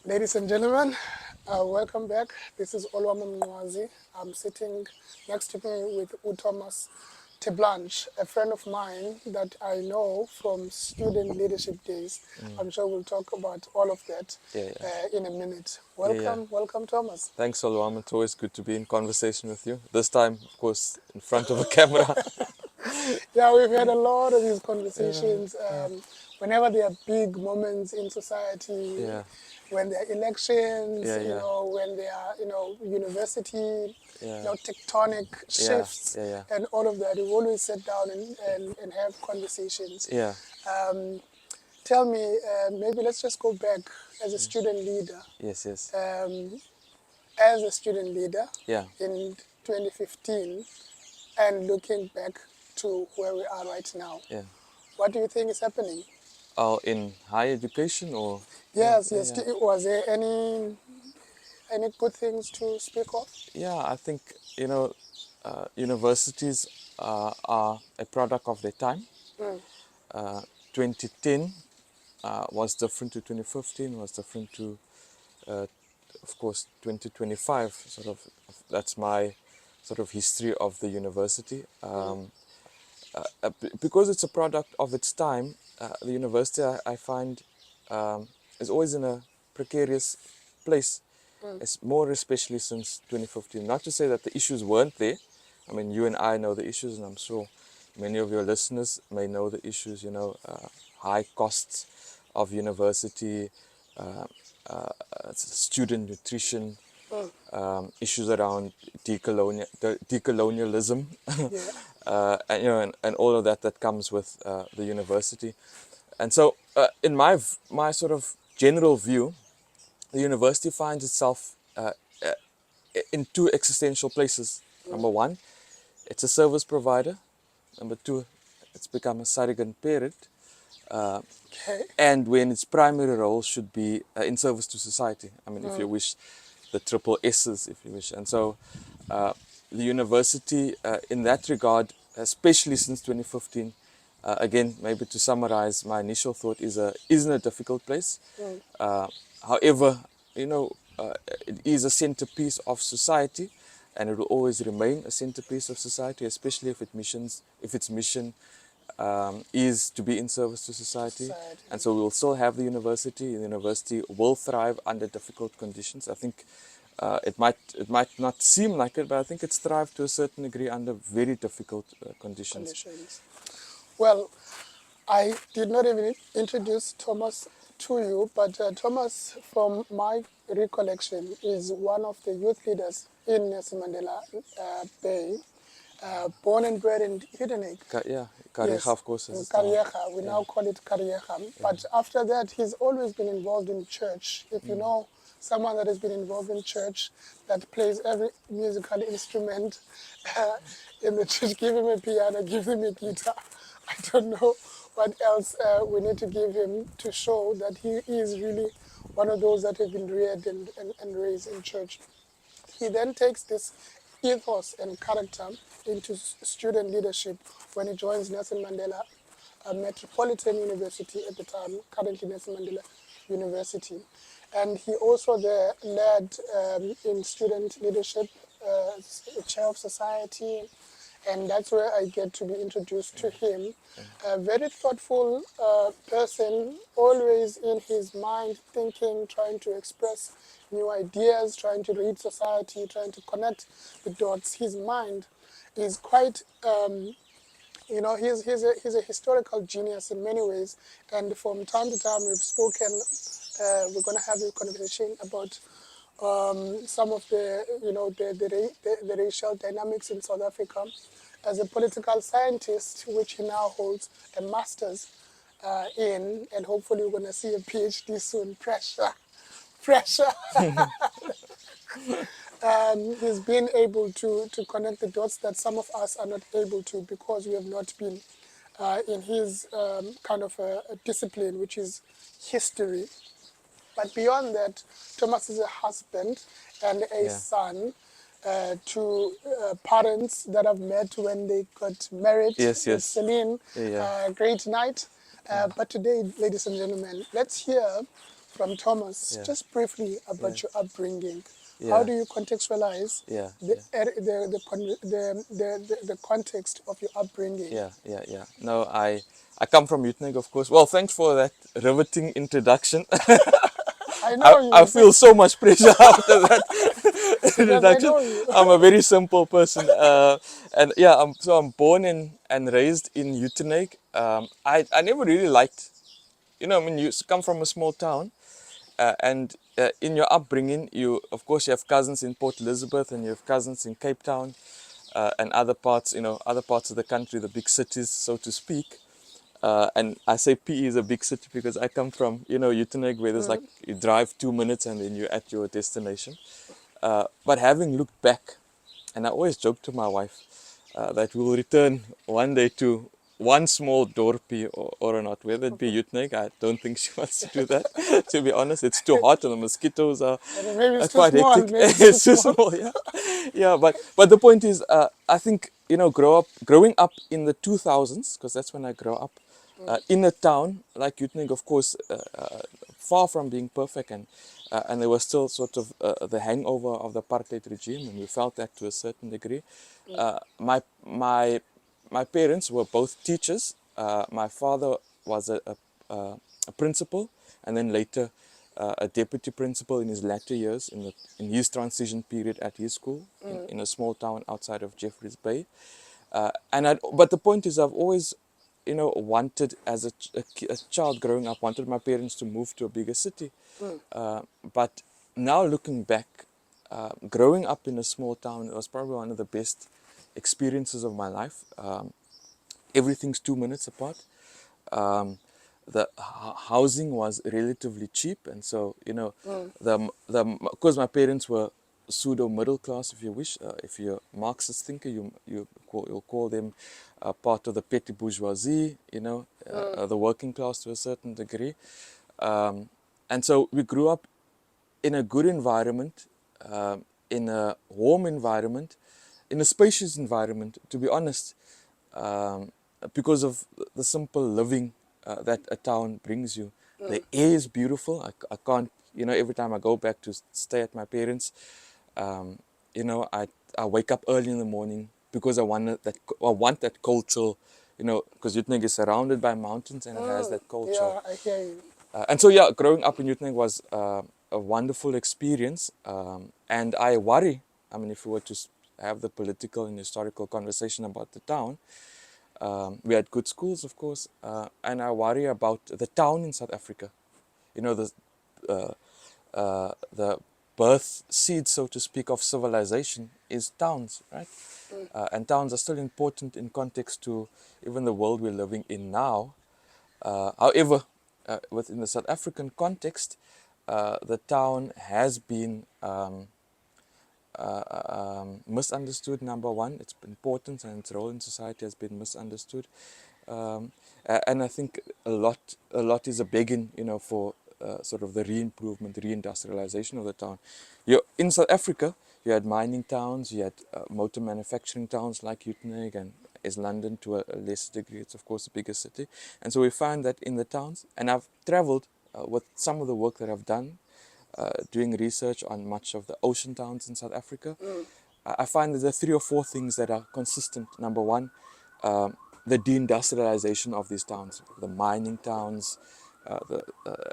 Ladies and gentlemen, welcome back. This is Olwam Mnwazi. I'm sitting next to me with Thomas Terblanche, a friend of mine that I know from student leadership days. I'm sure we'll talk about all of that in a minute. Welcome, Thomas. Thanks, Olwam. It's always good to be in conversation with you. This time, of course, in front of a camera. Yeah, we've had a lot of these conversations. Whenever there are big moments in society, when there are elections, when there are, university, tectonic shifts and all of that, we always sit down and have conversations. Tell me, maybe let's just go back as a student leader. Yes. As a student leader in 2015 and looking back to where we are right now. What do you think is happening? In higher education or? Yes. Was there any good things to speak of? Yeah, I think, universities are a product of their time. 2010 was different to 2015, was different to, of course, 2025. That's my sort of history of the university. Because it's a product of its time, the university, I find, is always in a precarious place. It's more especially since 2015. Not to say that the issues weren't there. I mean, you and I know the issues, and I'm sure many of your listeners may know the issues, high costs of university, student nutrition, issues around decolonialism, and all of that comes with the university. And so, in my sort of general view, the university finds itself in two existential places. Number one, it's a service provider. Number two, it's become a surrogate parent. And when its primary role should be in service to society. I mean, if you wish, the triple S's, if you wish. And so the university, in that regard, especially since 2015, again, maybe to summarize my initial thought, is in a difficult place. However, it is a centerpiece of society, and it will always remain a centerpiece of society, especially if its mission is to be in service to society. And so we will still have the university. The university will thrive under difficult conditions. I think it might not seem like it, but I think it's thrived to a certain degree under very difficult conditions. Well, I did not even introduce Thomas to you, but Thomas, from my recollection, is one of the youth leaders in Nelson Mandela Bay. Born and bred in Hidenek. Kariega, of course. Kariega, we now call it Kariega. But after that, he's always been involved in church. If you know someone that has been involved in church, that plays every musical instrument in the church, give him a piano, give him a guitar. I don't know what else we need to give him to show that he is really one of those that have been reared and raised in church. He then takes this ethos and character into student leadership when he joins Nelson Mandela Metropolitan University at the time, currently Nelson Mandela University. And he also there led in student leadership, chair of society, and that's where I get to be introduced to him. A very thoughtful person, always in his mind thinking, trying to express new ideas, trying to read society, trying to connect the dots. His mind is quite, he's a historical genius in many ways. And from time to time we've spoken, we're going to have a conversation about some of the racial dynamics in South Africa. As a political scientist, which he now holds a master's in, and hopefully we're going to see a PhD soon. Pressure. He's been able to connect the dots that some of us are not able to, because we have not been in his kind of a discipline, which is history. But beyond that, Thomas is a husband and a son to parents that I've met when they got married. Yes. Celine, great night. But today, ladies and gentlemen, let's hear from Thomas. Yeah. Just briefly Yeah. about your upbringing. How Yeah. do you contextualize Yeah. the Yeah. the context of your upbringing? Yeah, yeah, yeah. No, I come from Utrecht, of course. Well, thanks for that riveting introduction. I know you, I feel so much pressure after that because I introduction. know you. I'm a very simple person, and yeah, I'm born and raised in Utrecht. I never really liked, I mean, you come from a small town, and in your upbringing, you of course you have cousins in Port Elizabeth and you have cousins in Cape Town, and other parts, other parts of the country, the big cities, so to speak. And I say PE is a big city because I come from, Uteneg, where there's like, you drive 2 minutes and then you're at your destination. But having looked back, and I always joke to my wife that we will return one day to one small dorpie or not, whether it be Uteneg. I don't think she wants to do that, to be honest. It's too hot and the mosquitoes are And maybe it's too quite small. hectic. Maybe it's too It's too small. small, yeah. Yeah, but the point is, I think, growing up in the 2000s, because that's when I grew up, in a town like Uteneg, of course, far from being perfect, and there was still sort of the hangover of the apartheid regime, and we felt that to a certain degree. My parents were both teachers. My father was a principal, and then later a deputy principal in his latter years, in his transition period at his school in a small town outside of Jeffreys Bay. But the point is, I've always, wanted as a child growing up, wanted my parents to move to a bigger city. But now looking back, growing up in a small town was probably one of the best experiences of my life. Everything's 2 minutes apart. The housing was relatively cheap, and so the because my parents were pseudo middle class, if you wish. If you're a Marxist thinker, you'll call them part of the petty bourgeoisie. The working class to a certain degree, and so we grew up in a good environment, in a warm environment, in a spacious environment, to be honest, because of the simple living that a town brings you. The air is beautiful. I can't, every time I go back to stay at my parents', um, I wake up early in the morning because I want that cultural, because Utrecht is surrounded by mountains and it has that culture. Yeah, I hear you. And so, yeah, growing up in Utrecht was a wonderful experience. And I worry, I mean, if we were to have the political and historical conversation about the town, we had good schools, of course, and I worry about the town in South Africa. The the birth seed, so to speak, of civilization is towns, right? And towns are still important in context to even the world we're living in now. However, within the South African context, the town has been misunderstood. Number one, its importance and its role in society has been misunderstood, and I think a lot is a begging, for sort of the re-improvement, reindustrialization of the town. In South Africa, you had mining towns, you had motor manufacturing towns like Uteneg, and is London to a lesser degree. It's of course a bigger city, and so we find that in the towns. And I've travelled with some of the work that I've done, doing research on much of the ocean towns in South Africa. I find that there are three or four things that are consistent. Number one, the deindustrialization of these towns, the mining towns,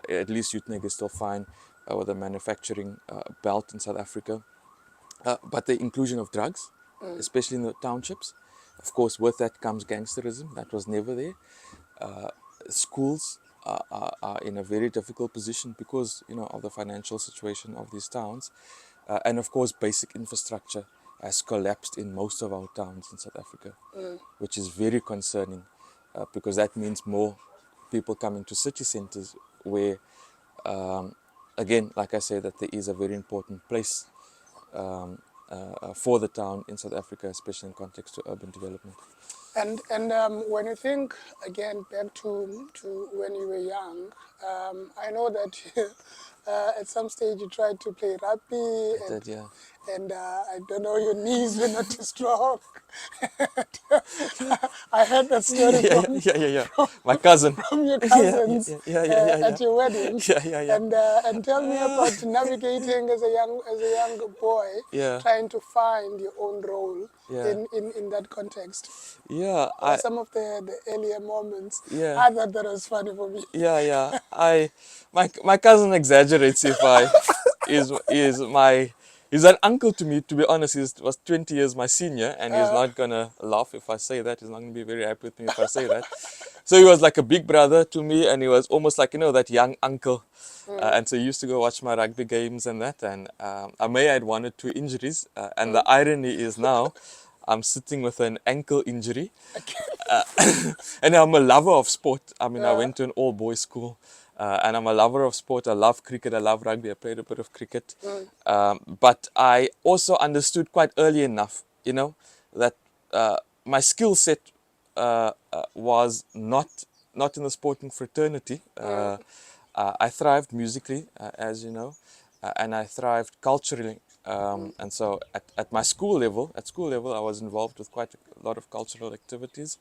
at least Uteneg is still fine with the manufacturing belt in South Africa. But the inclusion of drugs, especially in the townships. Of course, with that comes gangsterism. That was never there. Schools are in a very difficult position because of the financial situation of these towns, and of course, basic infrastructure has collapsed in most of our towns in South Africa, which is very concerning because that means more people coming to city centers where, again, like I say, that there is a very important place for the town in South Africa, especially in context to urban development. And when you think again back to when you were young, I know that at some stage you tried to play rugby, I did, yeah. and I don't know, your knees were not too strong. I heard that story Yeah. My cousin. from your Yeah, cousins yeah. at your weddings, Yeah. and tell me about navigating as a young boy, Yeah, trying to find your own role yeah, in that context. yeah. What are some of the earlier moments? Yeah, I thought that was funny for me. yeah. My cousin exaggerates if I is my he's an uncle to me. To be honest, he was 20 years my senior, and he's Uh, not gonna laugh if I say that. He's not gonna be very happy with me if I say that. So he was like a big brother to me, and he was almost like that young uncle. And so he used to go watch my rugby games and that. And I may had 1 or 2 injuries, and the irony is now I'm sitting with an ankle injury. And I'm a lover of sport. I mean, I uh, went to an all boys school, and I'm a lover of sport. I love cricket, I love rugby, I played a bit of cricket. But I also understood quite early enough, that my skill set was not in the sporting fraternity. I thrived musically, as you know, and I thrived culturally. And so at my school level, I was involved with quite a lot of cultural activities.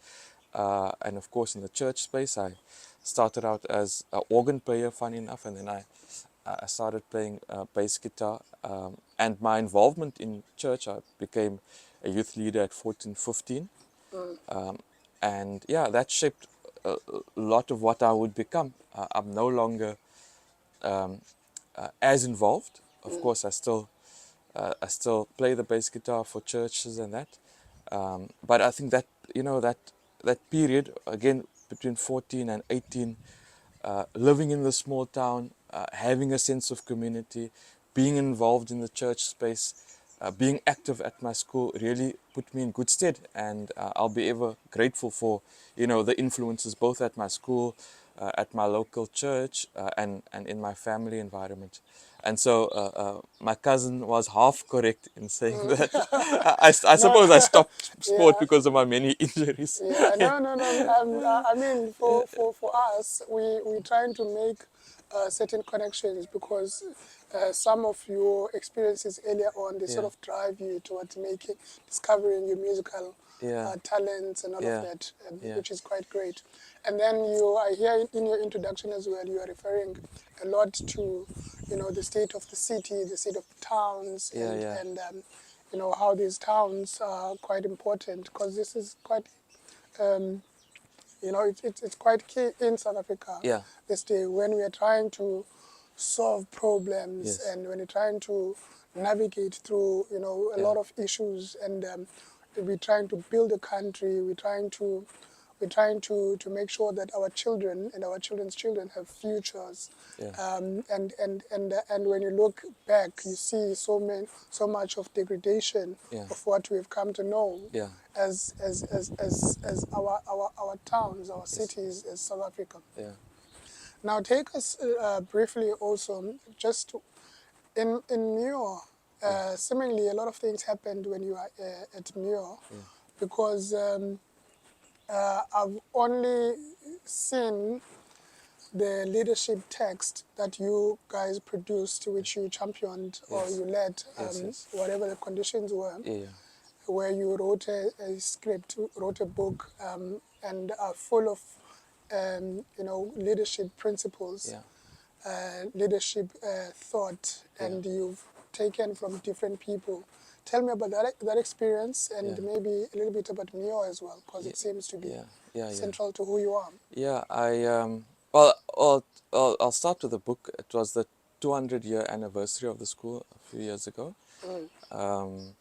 And of course, in the church space, I started out as an organ player, funny enough, and then I started playing bass guitar. And my involvement in church, I became a youth leader at 14, 15. And yeah, that shaped a lot of what I would become. I'm no longer as involved. Of course, I still play the bass guitar for churches and that. But I think that that period again between 14 and 18, living in the small town, having a sense of community, being involved in the church space, being active at my school really put me in good stead, and I'll be ever grateful for the influences both at my school, at my local church, and in my family environment. And so my cousin was half correct in saying that. I no, suppose I stopped sport yeah. because of my many injuries. Yeah, no. I mean, for us, we trying to make certain connections because some of your experiences earlier on, they sort Yeah, of drive you towards discovering your musical yeah, talents and all of yeah, that, yeah, which is quite great. And then I hear in your introduction as well, you are referring a lot to, the state of the city, the state of the towns, yeah, yeah, and how these towns are quite important because this is quite it's quite key in South Africa yeah. this day when we are trying to solve problems Yes, and when you're trying to navigate through, a yeah, lot of issues and we're trying to build a country, we're trying to make sure that our children and our children's children have futures. yeah, And when you look back, you see so much of degradation yeah, of what we've come to know yeah. as our towns, our Yes, cities, as South Africa. yeah, Now, take us briefly also just in Muir. yeah, Seemingly, a lot of things happened when you are at Muir, yeah, because I've only seen the leadership text that you guys produced, which you championed or yes, you led, yes. whatever the conditions were, Yeah, where you wrote a script, wrote a book, and are full of, leadership principles, yeah, leadership thought, yeah, and you've taken from different people. Tell me about that experience and yeah, maybe a little bit about Mio as well, because yeah, it seems to be yeah, yeah, yeah. central to who you are. Yeah, well, I'll start with the book. It was the 200-year anniversary of the school a few years ago. Um,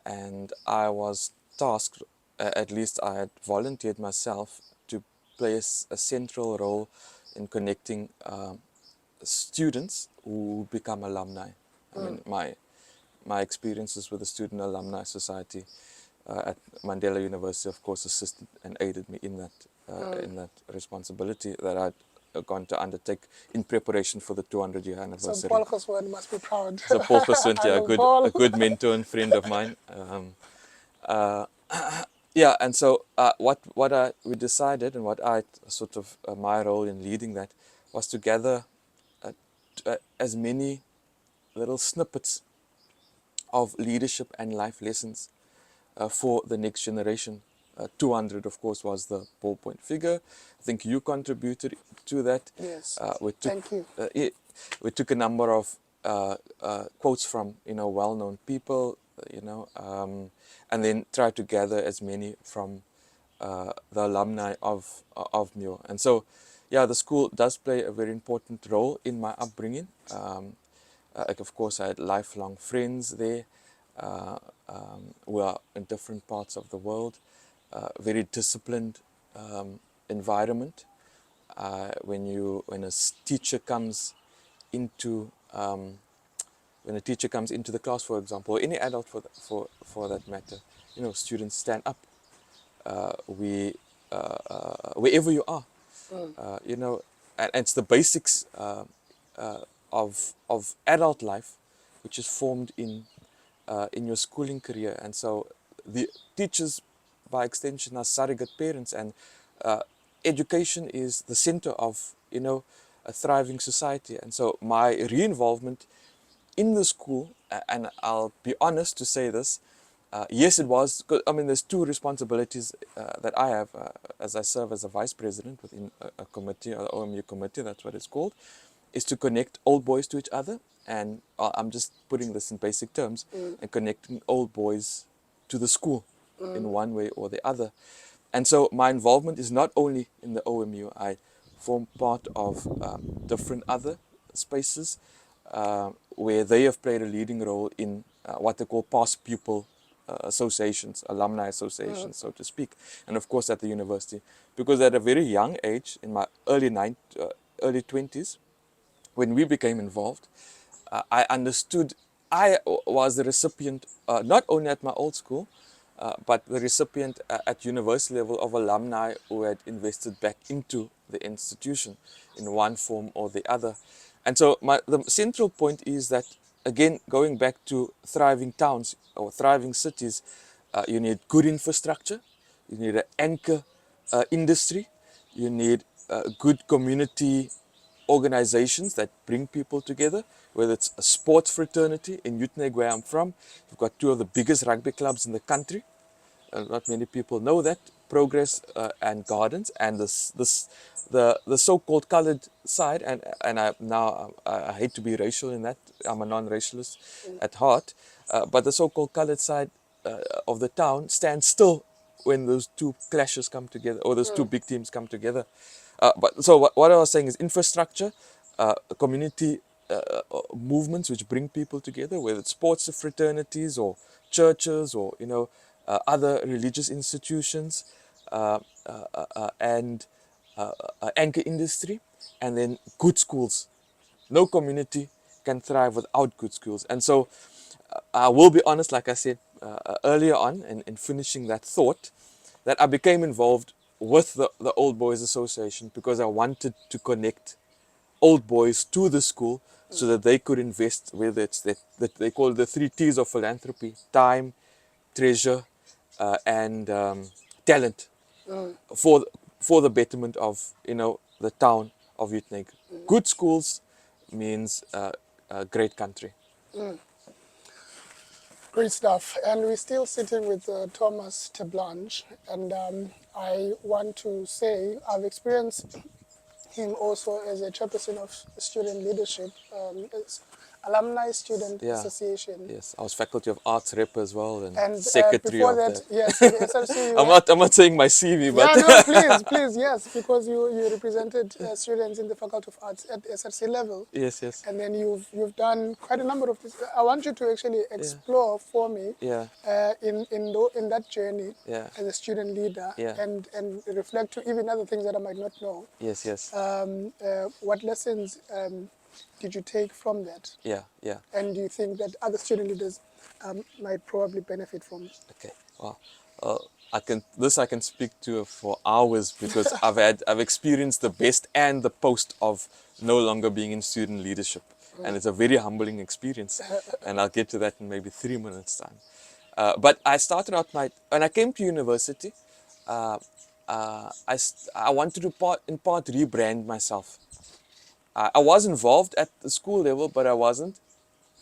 and I was tasked, at least I had volunteered myself to play a central role in connecting students who become alumni. I mean, my experiences with the Student Alumni Society at Mandela University, of course, assisted and aided me in that responsibility that I'd gone to undertake in preparation for the 200-year So anniversary. Paul Goswell must be proud. So Paul Goswint, yeah, Uncle a Paul. good mentor and friend of mine. Yeah, and so what we decided, and what I sort of my role in leading that was to gather as many little snippets of leadership and life lessons for the next generation. 200, of course, was the ballpoint figure. I think you contributed to that. Yes. We took, Thank you. we took a number of quotes from well-known people, and then tried to gather as many from the alumni of MUO. And so, yeah, the school does play a very important role in my upbringing. Of course, I had lifelong friends there who are in different parts of the world. Very disciplined environment. When a teacher comes into the class, for example, or any adult for that matter, students stand up. We Wherever you are, and it's the basics of adult life, which is formed in your schooling career. And so the teachers, by extension, are surrogate parents, and education is the center of a thriving society. And so my re-involvement in the school, and I'll be honest to say this, yes, it was. There's two responsibilities that I have as I serve as a vice president within a committee, or OMU committee, that's what it's called, is to connect old boys to each other. And I'm just putting this in basic terms, and connecting old boys to the school in one way or the other. And so my involvement is not only in the OMU. I form part of different other spaces where they have played a leading role in what they call past pupil associations, alumni associations, so to speak. And of course at the university, because at a very young age, in my early 20s, when we became involved, I understood I was the recipient, not only at my old school, but the recipient at university level of alumni who had invested back into the institution in one form or the other. And so the central point is that, again, going back to thriving towns or thriving cities, you need good infrastructure, you need an anchor industry, you need good community organizations that bring people together, whether it's a sports fraternity. In Uteneg, where I'm from, we've got two of the biggest rugby clubs in the country. Not many people know that. Progress and Gardens, and the so-called colored side, and I hate to be racial in that, I'm a non-racialist at heart, but the so-called colored side of the town stands still when those two clashes come together, or those two big teams come together. But so what I was saying is infrastructure, community movements which bring people together, whether it's sports fraternities or churches or other religious institutions, and anchor industry, and then good schools. No community can thrive without good schools. And so I will be honest, like I said earlier on, in finishing that thought, that I became involved with the Old Boys Association because I wanted to connect old boys to the school so that they could invest, whether it's that they call it the 3 T's of philanthropy: time, treasure, and talent, for the betterment of the town of Uteneg. Good schools means a great country. Great stuff. And we're still sitting with Thomas Terblanche. And I want to say I've experienced him also as a chairperson of student leadership, Alumni Student Yeah. Association. Yes, I was Faculty of Arts rep as well, and And secretary before of that, yes, in SRC, you I'm not saying my CV, but yeah, no, please, yes, because you represented students in the Faculty of Arts at SRC level. yes, And then you've done quite a number of this. I want you to actually explore for me yeah, in that journey yeah, as a student leader, yeah, and reflect to even other things that I might not know. yes, What lessons did you take from that? yeah. And do you think that other student leaders might probably benefit from? Okay, well, I can speak to for hours, because I've experienced the best and the post of no longer being in student leadership, and it's a very humbling experience, and I'll get to that in maybe 3 minutes time. But I started out when I came to university. I wanted to in part rebrand myself. I was involved at the school level, but I wasn't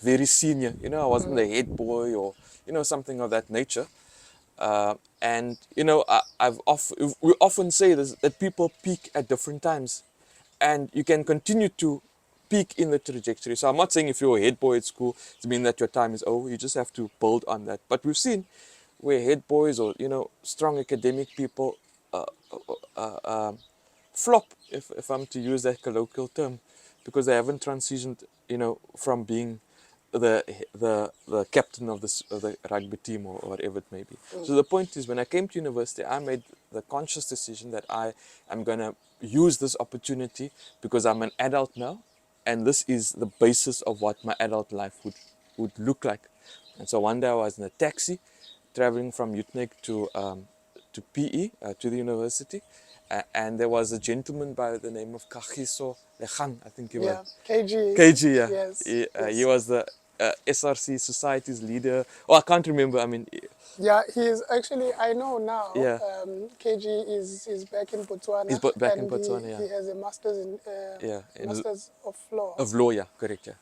very senior. You know, I wasn't the head boy or, you know, something of that nature. And, you know, we often say this, that people peak at different times. And you can continue to peak in the trajectory. So I'm not saying if you're a head boy at school, it means that your time is over. You just have to build on that. But we've seen where head boys or, you know, strong academic people flop, if I'm to use that colloquial term, because they haven't transitioned, you know, from being the captain of the rugby team or whatever it may be. So the point is, when I came to university, I made the conscious decision that I am going to use this opportunity because I'm an adult now, and this is the basis of what my adult life would look like. And so one day I was in a taxi traveling from Utrecht to PE, to the university, and there was a gentleman by the name of Kagiso Legang, I think he was. Yeah, KG. KG, yeah. Yes, He yes. was the SRC Society's leader. Oh, I can't remember. I mean, Yeah, he is actually, I know now, yeah, KG is back in Botswana, he's back in and Botswana, yeah. he has a master's in Yeah, in masters of law. of law, yeah, correct, yeah.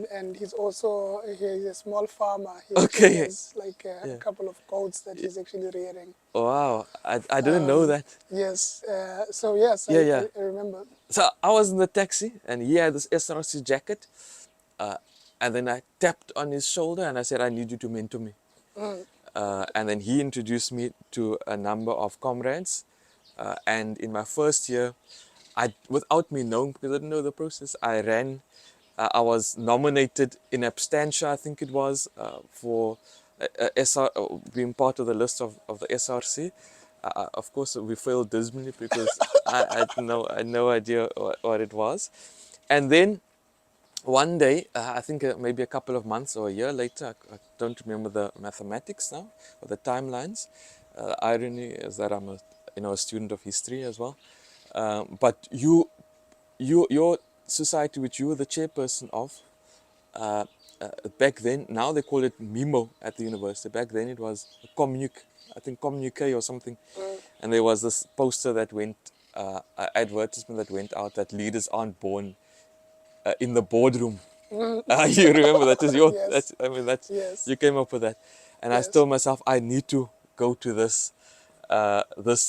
And he's a small farmer. He actually Okay, has like a yeah. couple of goats that he's actually rearing. Oh, wow, I didn't know that. Yes, so yes, Yeah, yeah. I remember. So I was in the taxi, and he had this SRC jacket, and then I tapped on his shoulder, and I said, "I need you to mentor me." And then he introduced me to a number of comrades. And in my first year, without me knowing, because I didn't know the process, I ran. I was nominated in absentia, I think it was, for being part of the list of the SRC. Of course, we failed dismally because I had no idea what it was. And then one day, I think maybe a couple of months or a year later, I don't remember the mathematics now or the timelines. Irony is that I'm a student of history as well. But your society, which you were the chairperson of, uh, back then, now they call it MIMO at the university. Back then it was I think communique or something. And there was this poster that went, advertisement that went out that leaders aren't born in the boardroom. You remember that is your, Yes, that's, yes, you came up with that. And I yes. told myself, I need to go to this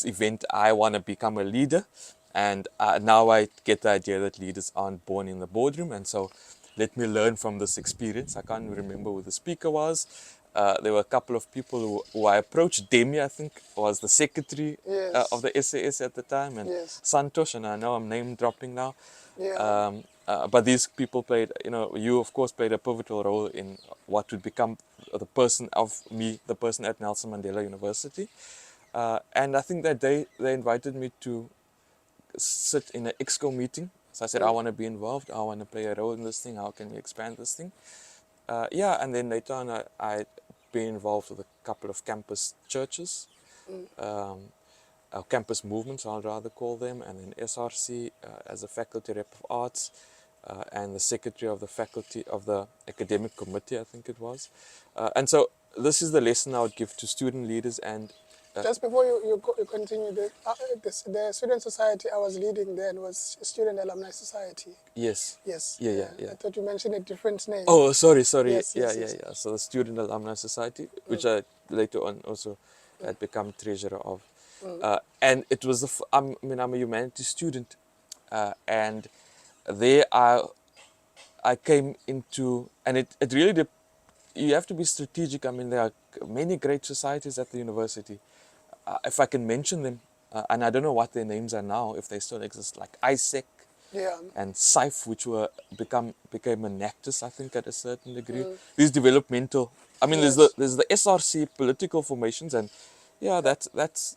event. I want to become a leader. And now I get the idea that leaders aren't born in the boardroom. And so let me learn from this experience. I can't remember who the speaker was. There were a couple of people who I approached. Demi, I think, was the secretary of Yes, the SAS at the time, and yes, Santosh, and I know I'm name dropping now. yeah, But these people played, you of course played a pivotal role in what would become the person of me, the person at Nelson Mandela University. And I think that they invited me to sit in an EXCO meeting. So I said, I want to be involved. I want to play a role in this thing. How can we expand this thing? Yeah, and then later on, I been involved with a couple of campus churches, campus movements, I'll rather call them, and then SRC as a faculty rep of arts, and the secretary of the faculty of the academic committee, I think it was. And so this is the lesson I would give to student leaders. And Just before you continue, the student society I was leading then was Student Alumni Society. yes, Yes, yeah, yeah, yeah. yeah. I thought you mentioned a different name. Oh, sorry. Yes, Yeah, yes, yeah, yes. yeah. So the Student Alumni Society, which I later on also had become treasurer of. And it was, I'm a humanities student. And there I came into, and it really, you have to be strategic. I mean, there are many great societies at the university. If I can mention them, and I don't know what their names are now, if they still exist, like ISEC, Yeah, and SIFE, which became an actus, I think, at a certain degree. These developmental. I mean, yes, there's the SRC political formations, and yeah, yeah, that's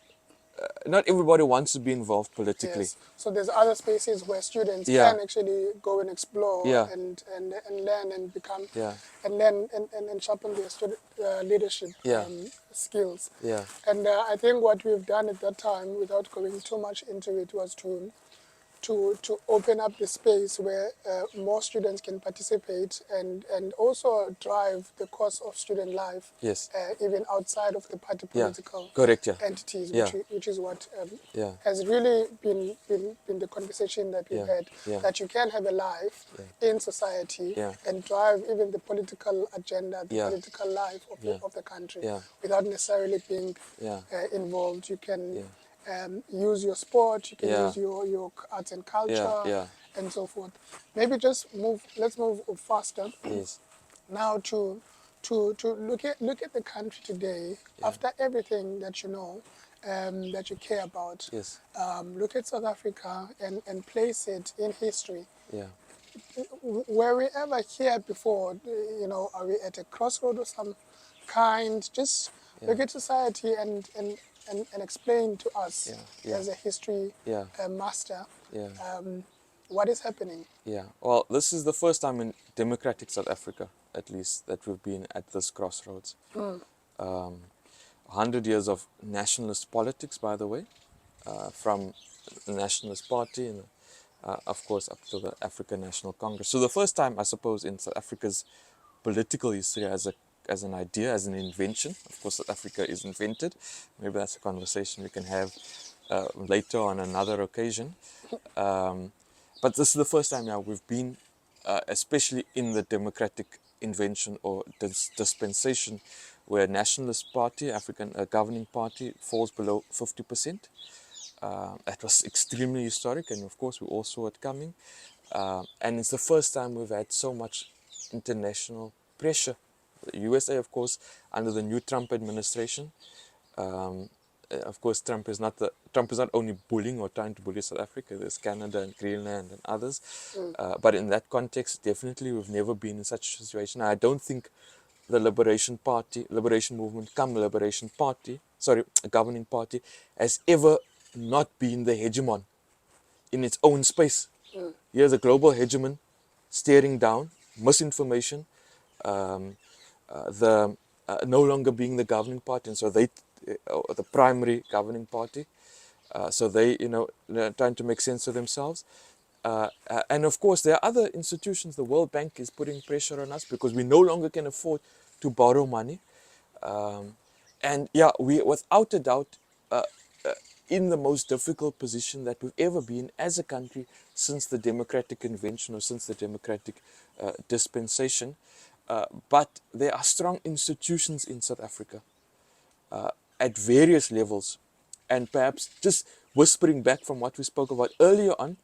not everybody wants to be involved politically. yes. So there's other spaces where students Yeah, can actually go and explore yeah, and learn and become yeah, and learn and sharpen their leadership yeah, skills. yeah, And I think what we've done at that time, without going too much into it, was to to open up the space where more students can participate and also drive the course of student life, Yes. even outside of the party Yeah. political Correct. Yeah. entities, Yeah. which is what Yeah. has really been the conversation that we've Yeah. had, Yeah. that you can have a life in society Yeah. and drive even the political agenda, the Yeah. political life Yeah. of the country Yeah. without necessarily being Yeah. involved. You can Yeah. use your sport, you can Yeah. use your arts and Yeah. culture, Yeah. and so forth. Maybe just let's move faster Yes. now to look at the country today, Yeah. after everything that you know, that you care about. Yes. Look at South Africa and place it in history. Yeah. Were we ever here before? Are we at a crossroad of some kind? Just Yeah. look at society and explain to us, Yeah. Yeah. as a history Yeah. master, Yeah. what is happening. Yeah. Well, this is the first time in democratic South Africa, at least, that we've been at this crossroads. 100 years of nationalist politics, by the way, from the Nationalist Party and, of course, up to the African National Congress. So the first time, I suppose, in South Africa's political history as an idea, as an invention. Of course, South Africa is invented. Maybe that's a conversation we can have later on another occasion. But this is the first time now we've been, especially in the democratic invention or dispensation, where nationalist party, African governing party, falls below 50%. That was extremely historic, and of course we all saw it coming. And it's the first time we've had so much international pressure. The USA, of course, under the new Trump administration. Of course, Trump is not only bullying or trying to bully South Africa. There's Canada and Greenland and others. But in that context, definitely we've never been in such a situation. I don't think the Liberation Movement, governing party, has ever not been the hegemon in its own space. Here's a global hegemon staring down misinformation, no longer being the governing party, and so they, the primary governing party, so they, they're trying to make sense of themselves. And of course, there are other institutions. The World Bank is putting pressure on us because we no longer can afford to borrow money. And yeah, we, without a doubt, in the most difficult position that we've ever been as a country since the democratic invention or since the democratic dispensation. But there are strong institutions in South Africa at various levels. And perhaps just whispering back from what we spoke about earlier on,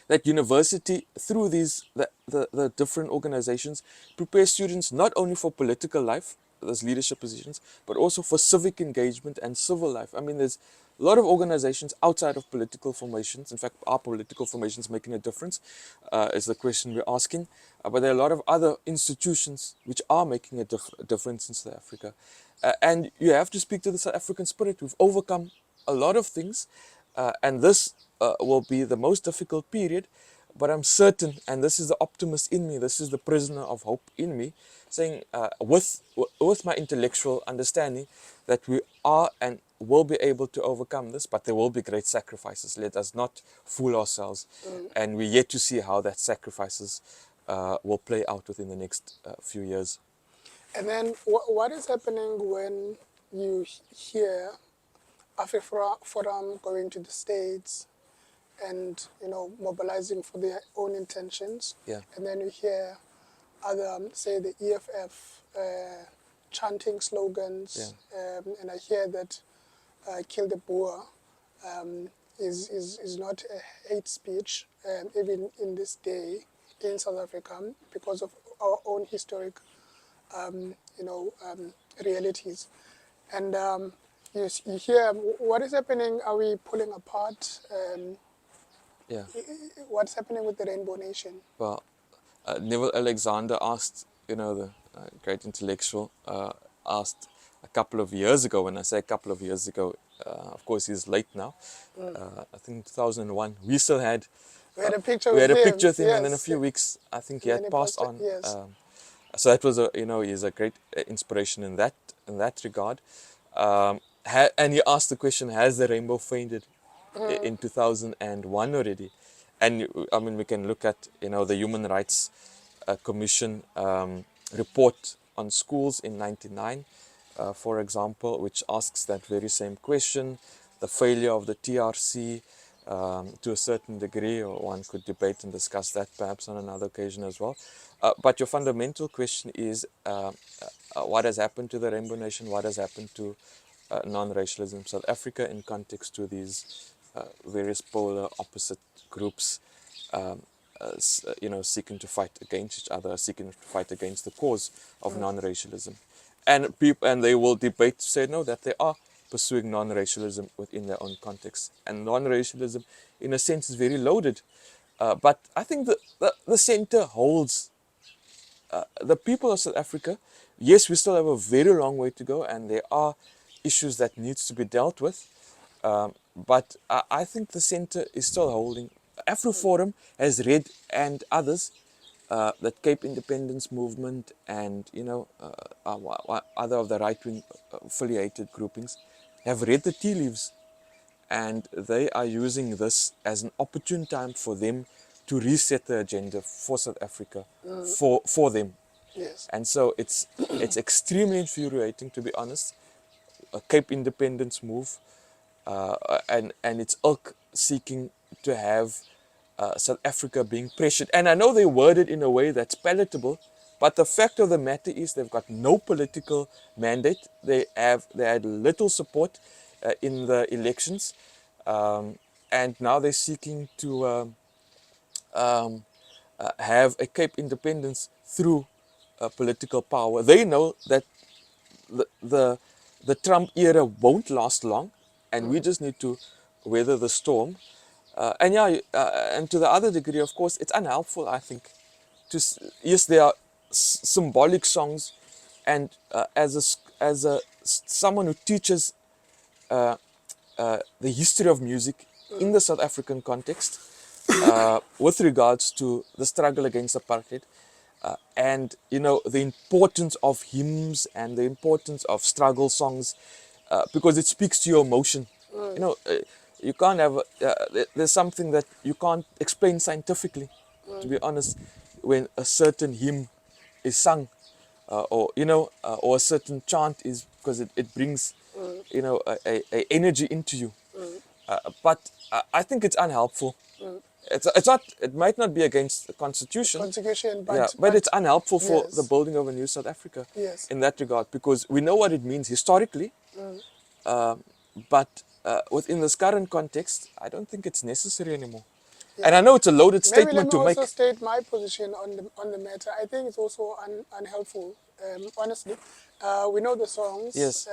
that university, through the different organizations, prepare students not only for political life, those leadership positions, but also for civic engagement and civil life. I mean, there's a lot of organizations outside of political formations. In fact, are political formations making a difference, is the question we're asking. But there are a lot of other institutions which are making a difference in South Africa. And you have to speak to the South African spirit. We've overcome a lot of things, and this will be the most difficult period. But I'm certain, and this is the optimist in me, this is the prisoner of hope in me, saying with my intellectual understanding that we are and will be able to overcome this, but there will be great sacrifices. Let us not fool ourselves. And we're yet to see how that sacrifices will play out within the next few years. And then what is happening when you hear AfriForum going to the States and mobilizing for their own intentions, Yeah. and then you hear other, say, the EFF chanting slogans, and I hear that "Kill the Boer" is not a hate speech, even in this day in South Africa, because of our own historic, realities. And you hear what is happening. Are we pulling apart? Yeah. What's happening with the Rainbow Nation? Well, Neville Alexander asked, the great intellectual, asked a couple of years ago. When I say a couple of years ago, of course he's late now. I think 2001. We still had. We had a picture We with had a him. picture with him, Yes. and then a few weeks, I think he And then had he passed passed on. yes. So that was he's a great inspiration in that regard. And he asked the question: has the rainbow faded? in 2001 already. And I mean, we can look at, the Human Rights Commission report on schools in 99, for example, which asks that very same question, the failure of the TRC to a certain degree, or one could debate and discuss that perhaps on another occasion as well. But your fundamental question is, what has happened to the Rainbow Nation? What has happened to non-racialism in South Africa in context to these various polar opposite groups, seeking to fight against each other, seeking to fight against the cause of non-racialism. And they will debate to say no, that they are pursuing non-racialism within their own context. And non-racialism, in a sense, is very loaded. But I think the center holds the people of South Africa. Yes, we still have a very long way to go, and there are issues that needs to be dealt with. But I think the center is still holding. AfriForum has read, and others, that Cape Independence Movement and other of the right-wing affiliated groupings have read the tea leaves, and they are using this as an opportune time for them to reset the agenda for South Africa, for them. Yes. And so it's extremely infuriating, to be honest. A Cape Independence move, and its ilk seeking to have South Africa being pressured. And I know they word it in a way that's palatable, but the fact of the matter is they've got no political mandate. They had little support in the elections, and now they're seeking to have a Cape independence through political power. They know that the Trump era won't last long, and we just need to weather the storm. And to the other degree, of course, it's unhelpful, I think. Yes, there are symbolic songs, and someone who teaches the history of music in the South African context, with regards to the struggle against apartheid, and the importance of hymns and the importance of struggle songs, because it speaks to your emotion. You can't have there's something that you can't explain scientifically, to be honest, when a certain hymn is sung, or a certain chant is, because it brings a energy into you. But I think it's unhelpful. It's not. It might not be against the constitution. Constitution, but Yeah, but it's unhelpful for the yes. building of a new South Africa. Yes. In that regard, because we know what it means historically, but within this current context, I don't think it's necessary anymore. Yeah. And I know it's a loaded Maybe let statement me to make. also state my position on the matter. I think it's also unhelpful. Honestly, we know the songs. Yes.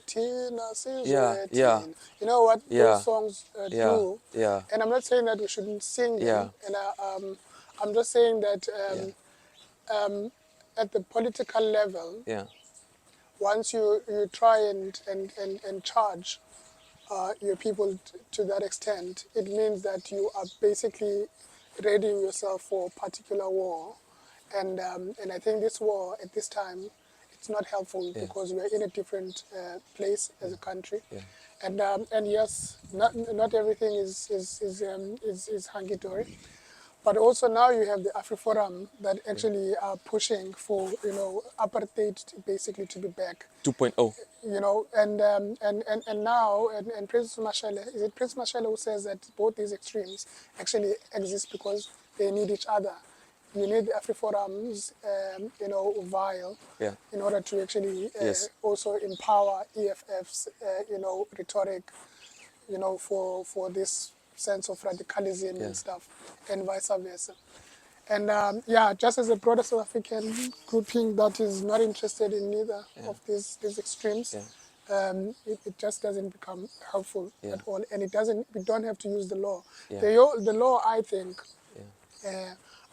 Tina says Yeah, yeah. You know what Yeah. those songs Yeah, do. yeah. And I'm not saying that we shouldn't sing them. Yeah. And I'm just saying that at the political level, Yeah. once you try and charge your people to that extent, it means that you are basically readying yourself for a particular war. And I think this war at this time, it's not helpful because we are in a different place as a country. Yeah. And yes, not everything is hunky-dory. But also now you have the AfriForum that actually are pushing for, apartheid basically to be back. 2.0. And now, and Prince Mashele, is it Prince Mashele who says that both these extremes actually exist because they need each other? You need the AfriForum's, vial Yeah. in order to actually Yes. also empower EFF's, rhetoric, for this sense of radicalism and stuff, and vice versa. And just as a broader South African grouping that is not interested in neither of these extremes, it just doesn't become helpful at all. And we don't have to use the law. Yeah. The law, I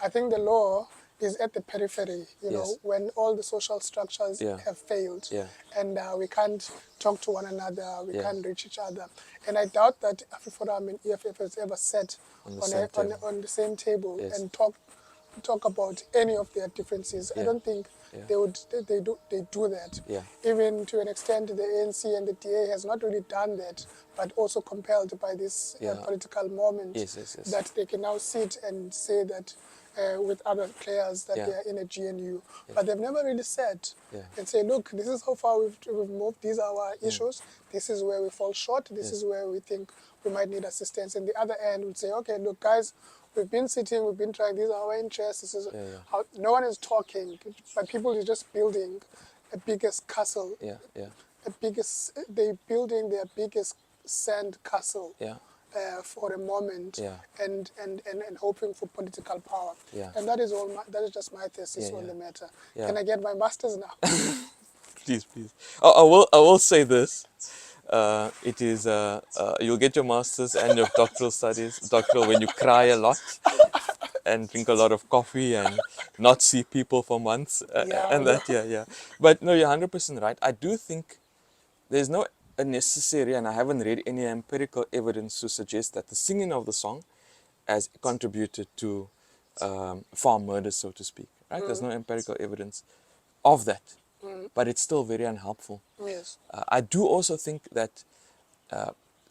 think the law is at the periphery, Yes. when all the social structures have failed, and we can't talk to one another, we can't reach each other. And I doubt that AfriForum and EFF has ever sat on the same table and talked talk about any of their differences. I Yeah. don't think Yeah. they do that. Yeah. Even to an extent, the ANC and the DA has not really done that, but also compelled by this Yeah. political moment Yes, yes, yes. that they can now sit and say that with other players that Yeah. they are in a GNU. But they've never really said Yeah. and say, look, this is how far we've moved. These are our issues. This is where we fall short. This Yes. is where we think we might need assistance. And the other end would say, okay, look, guys, we've been sitting, we've been trying. These are our interests. This is how no one is talking, but people are just building a biggest castle. Yeah. Yeah. They're building their biggest sand castle. Yeah. For a moment, Yeah. and hoping for political power, Yeah. and that is all. That is just my thesis on the matter. Yeah. Can I get my master's now? Please, please. I will say this. It is you'll get your master's and your doctoral studies. Doctoral when you cry a lot and drink a lot of coffee and not see people for months. Yeah, I And know. that, yeah. But no, you're 100% right. I do think there's no necessary, and I haven't read any empirical evidence to suggest that the singing of the song has contributed to farm murders, so to speak. Right? There's no empirical evidence of that, but it's still very unhelpful. Yes. I do also think that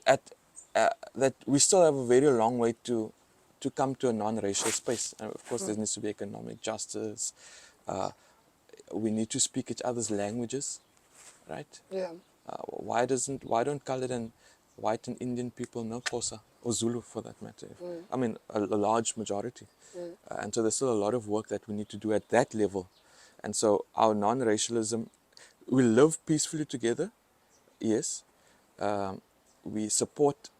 at that we still have a very long way to come to a non-racial space. And of course, there needs to be economic justice. We need to speak each other's languages, right? Yeah. Why don't colored and white and Indian people know Xhosa or Zulu for that matter? I mean, a large majority. And so there's still a lot of work that we need to do at that level. And so our non-racialism, we live peacefully together, yes. We support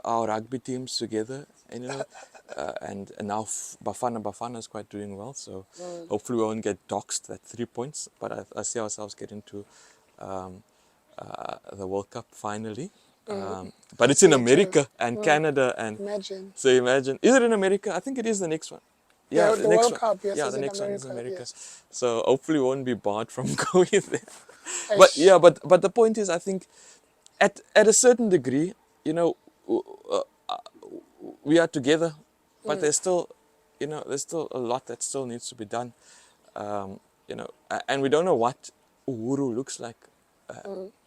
our rugby teams together, and and now Bafana is quite doing well. So hopefully we won't get doxed at 3 points. But I see ourselves getting to the World Cup finally. But it's in Me too. America and Canada, and Imagine. so imagine, is it in America? I think it is the next one. Yeah, The next World one. Cup, yes, Yeah, is the in next one is America. America. Yes. So hopefully we won't be barred from going there. But Aish. yeah, but the point is, I think at a certain degree, we are together, but there's still, there's still a lot that still needs to be done. And we don't know what Uhuru looks like,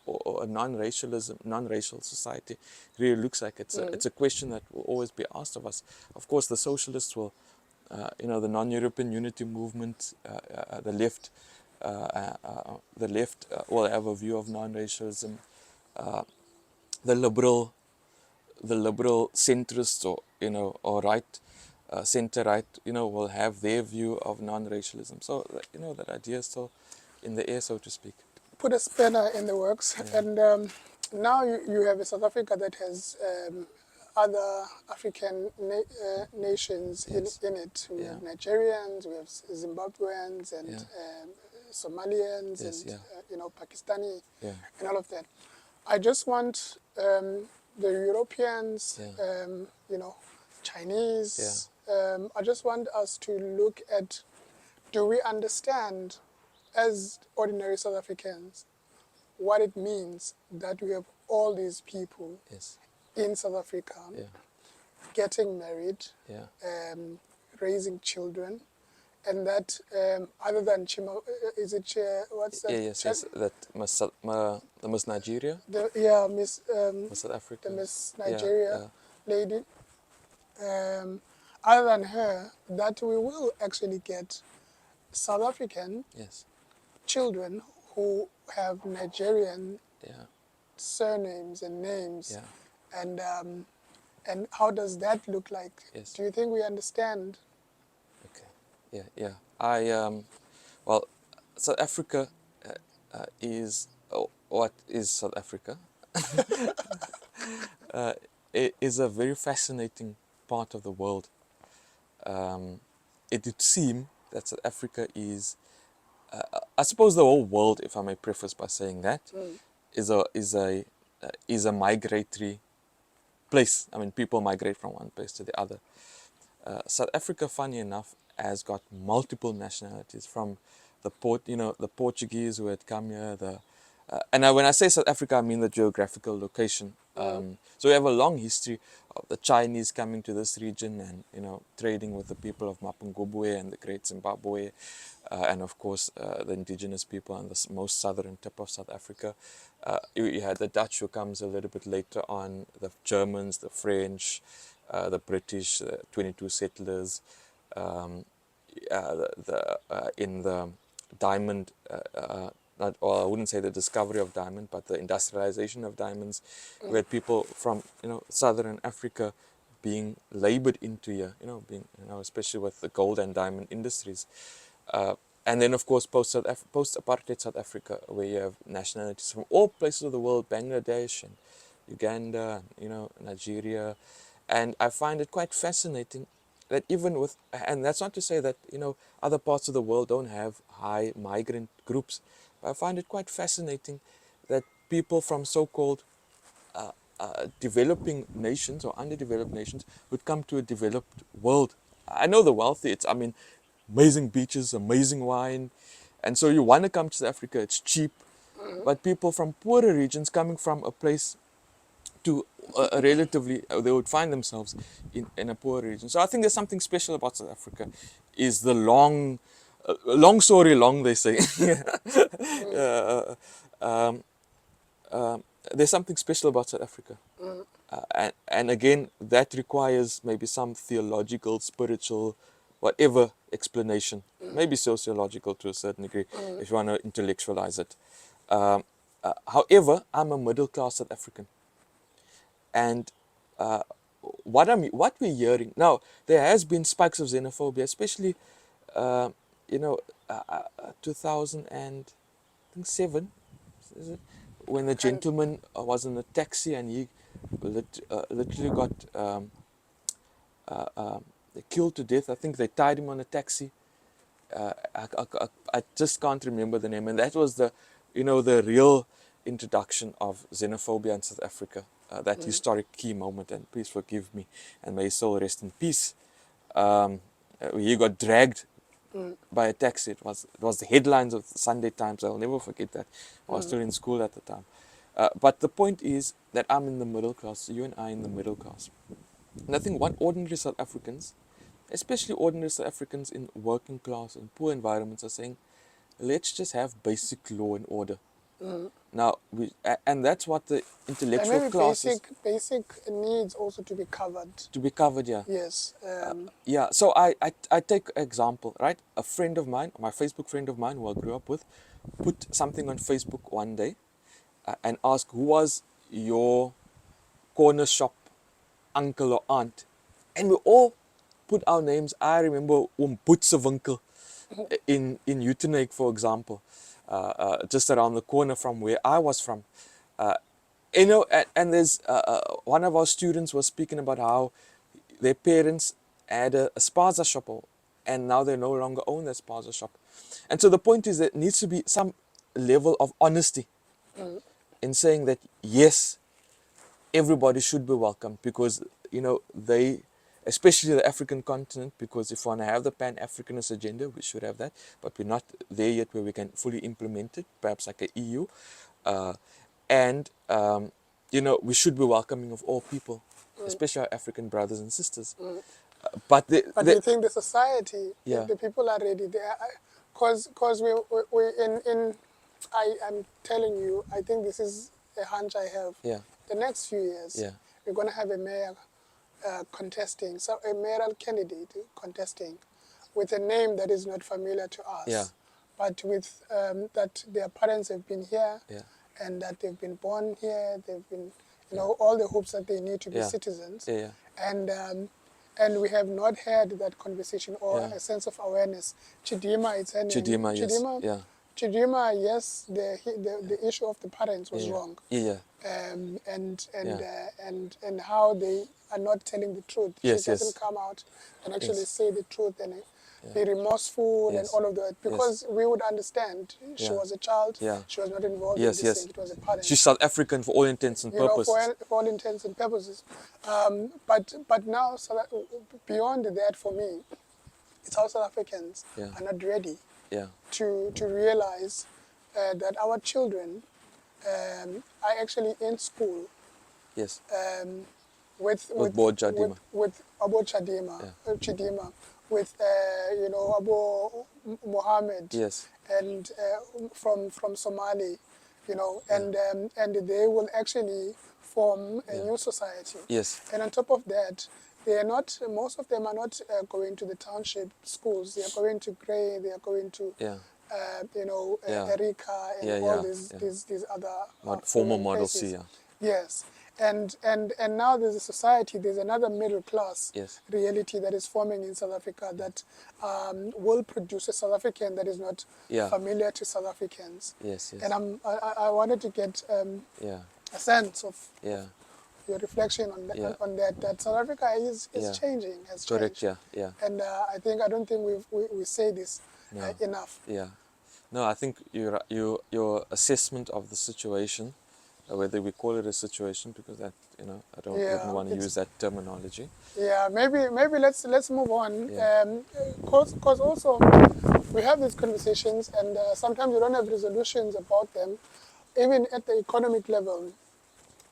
or a non-racial society really looks like. It's a question that will always be asked of us. Of course, the socialists will, the non-European unity movement, the left, will have a view of non-racialism. The liberal centrists, or right, center right, will have their view of non-racialism. So that idea is still in the air, so to speak. Put a spanner in the works, and now you have a South Africa that has other African nations Yes. in it. We Yeah. have Nigerians, we have Zimbabweans, and Yeah. Somalians, Yes, and yeah. Pakistani, Yeah. and all of that. I just want the Europeans, Yeah. Chinese. I just want us to look at: do we understand, as ordinary South Africans, what it means that we have all these people Yes. in South Africa Yeah. getting married, Yeah. raising children, and that other than is it what's that? Yeah. Yes. That the Miss Nigeria, Miss Miss South Africa, the Miss Yeah. Nigeria lady. Other than her, that we will actually get South African Yes. children who have Nigerian Yeah. surnames and names, Yeah. and how does that look like? Yes. Do you think we understand? Okay. Yeah. Well, South Africa is what is South Africa? It is a very fascinating part of the world. It would seem that South Africa is, I suppose, the whole world, if I may preface by saying that, is a migratory place. I mean, people migrate from one place to the other. South Africa, funny enough, has got multiple nationalities, from the Portuguese who had come here, And when I say South Africa, I mean the geographical location. So we have a long history of the Chinese coming to this region and, you know, trading with the people of Mapungubwe and the Great Zimbabwe, and of course the indigenous people on the most southern tip of South Africa. You had the Dutch, who comes a little bit later on, the Germans, the French, the British, 22 settlers, in the diamond, not, or I wouldn't say the discovery of diamond, but the industrialization of diamonds. We had people from, you know, southern Africa being labored into here, you know, being, you know, especially with the gold and diamond industries. And then, of course, post-apartheid South Africa, where you have nationalities from all places of the world, Bangladesh and Uganda, you know, Nigeria. And I find it quite fascinating that even with, and that's not to say that, you know, other parts of the world don't have high migrant groups, but I find it quite fascinating that people from so-called developing nations or underdeveloped nations would come to a developed world. I know the wealthy, it's, I mean, amazing beaches, amazing wine, and so you want to come to South Africa, it's cheap, but people from poorer regions coming from a place to a relatively, they would find themselves in a poor region. So I think there's something special about South Africa, is the long story long, they say. uh, um, there's something special about South Africa. And again, that requires maybe some theological, spiritual, whatever explanation, maybe sociological to a certain degree, if you want to intellectualize it. However, I'm a middle class South African. And what we're hearing now, there has been spikes of xenophobia, especially, uh, you know, 2007, is it? When the And gentleman was in a taxi and he literally got killed to death. I think they tied him on a taxi. I just can't remember the name, and that was the, you know, the real introduction of xenophobia in South Africa. That historic key moment, and please forgive me, and may his soul rest in peace. He got dragged by a taxi. It was the headlines of the Sunday Times. I'll never forget that. I was still in school at the time. But the point is that I'm in the middle class. You and I in the middle class. And I think what ordinary South Africans, especially ordinary South Africans in working class and poor environments, are saying, let's just have basic law and order. Now, and that's what the and intellectual maybe classes basic needs also to be covered. to be covered, yeah. Yes. Yeah, so I take an example, right? A friend of mine, my Facebook friend of mine who I grew up with, put something on Facebook one day and asked, who was your corner shop uncle or aunt? And we all put our names. I remember Boetsewinkel in Uitenhage, for example, just around the corner from where I was from. Uh, you know, and there's one of our students was speaking about how their parents had a spaza shop, and now they no longer own that spaza shop. And so the point is that there needs to be some level of honesty in saying that yes, everybody should be welcome, because, you know, they, especially the African continent, because if we want to have the Pan-Africanist agenda, we should have that, but we're not there yet where we can fully implement it, perhaps like a EU. And you know, we should be welcoming of all people, especially our African brothers and sisters. But But do you think the society, yeah, the people are ready? Because we in I'm telling you, I think this is a hunch I have. yeah, The next few years, yeah, we're going to have a mayor contesting, so a mayoral candidate contesting with a name that is not familiar to us, yeah, but with that their parents have been here, yeah, and that they've been born here, they've been, you know, all the hoops that they need to be yeah, citizens, yeah, and we have not had that conversation or yeah. a sense of awareness. Chidima, it's her name. Chidima, yes, yeah, Chidima, yes, the issue of the parents was yeah, wrong, yeah, yeah, and how they are not telling the truth. She yes, doesn't yes, come out and actually yes, say the truth and yeah, be remorseful and yes, all of that, yes, because we would understand she yeah, was a child, yeah, she was not involved in yes, this thing, yes. it was a She's parent, South African for all intents and you know, purposes. for all intents and purposes. But now, so that, beyond that, for me, it's how South Africans Yeah, are not ready yeah, to realize that our children I actually in school Yes. with Board Chadima. with Abo Chadima, Yeah. Chidima, with Abo Mohammed, Yes. and from Somali, and they will actually form a new society. Yes. And on top of that, they are not. Most of them are not going to the township schools. They are going to Gray. They are going to Yeah. Erika and Yeah. all Yeah. these other Former affluent Model C. places. Yeah. Yes, and now there's a society. There's another middle class Yes. reality that is forming in South Africa that will produce a South African that is not Yeah. familiar to South Africans. Yes. Yes. And I wanted to get Yeah. a sense of Yeah. your reflection on Yeah. on that South Africa is Yeah. changing, has Correct. changed. Yeah. Yeah. And I don't think we say this No. enough. Yeah. No, I think your assessment of the situation, whether we call it a situation, because that wouldn't Yeah, want to it's use that terminology. yeah. Maybe let's move on. Yeah. Cause also we have these conversations, and sometimes we don't have resolutions about them, even at the economic level.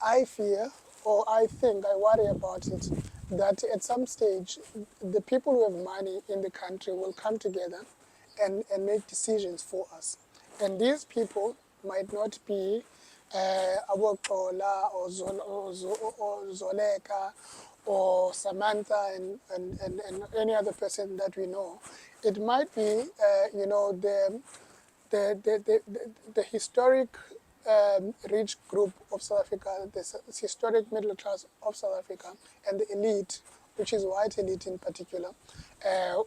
I fear, or I think, I worry about it, that at some stage, the people who have money in the country will come together and make decisions for us. And these people might not be Abokola or Zoleka or Samantha and any other person that we know. It might be, the historic rich group of South Africa, the historic middle class of South Africa, and the elite, which is white elite in particular,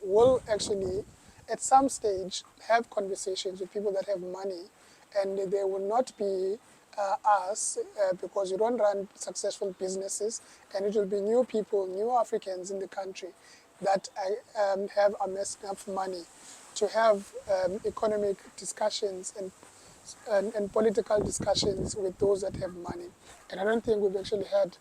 will actually, at some stage, have conversations with people that have money, and they will not be us, because you don't run successful businesses, and it will be new people, new Africans in the country that have amassed enough money to have economic discussions and political discussions with those that have money. And I don't think we've actually had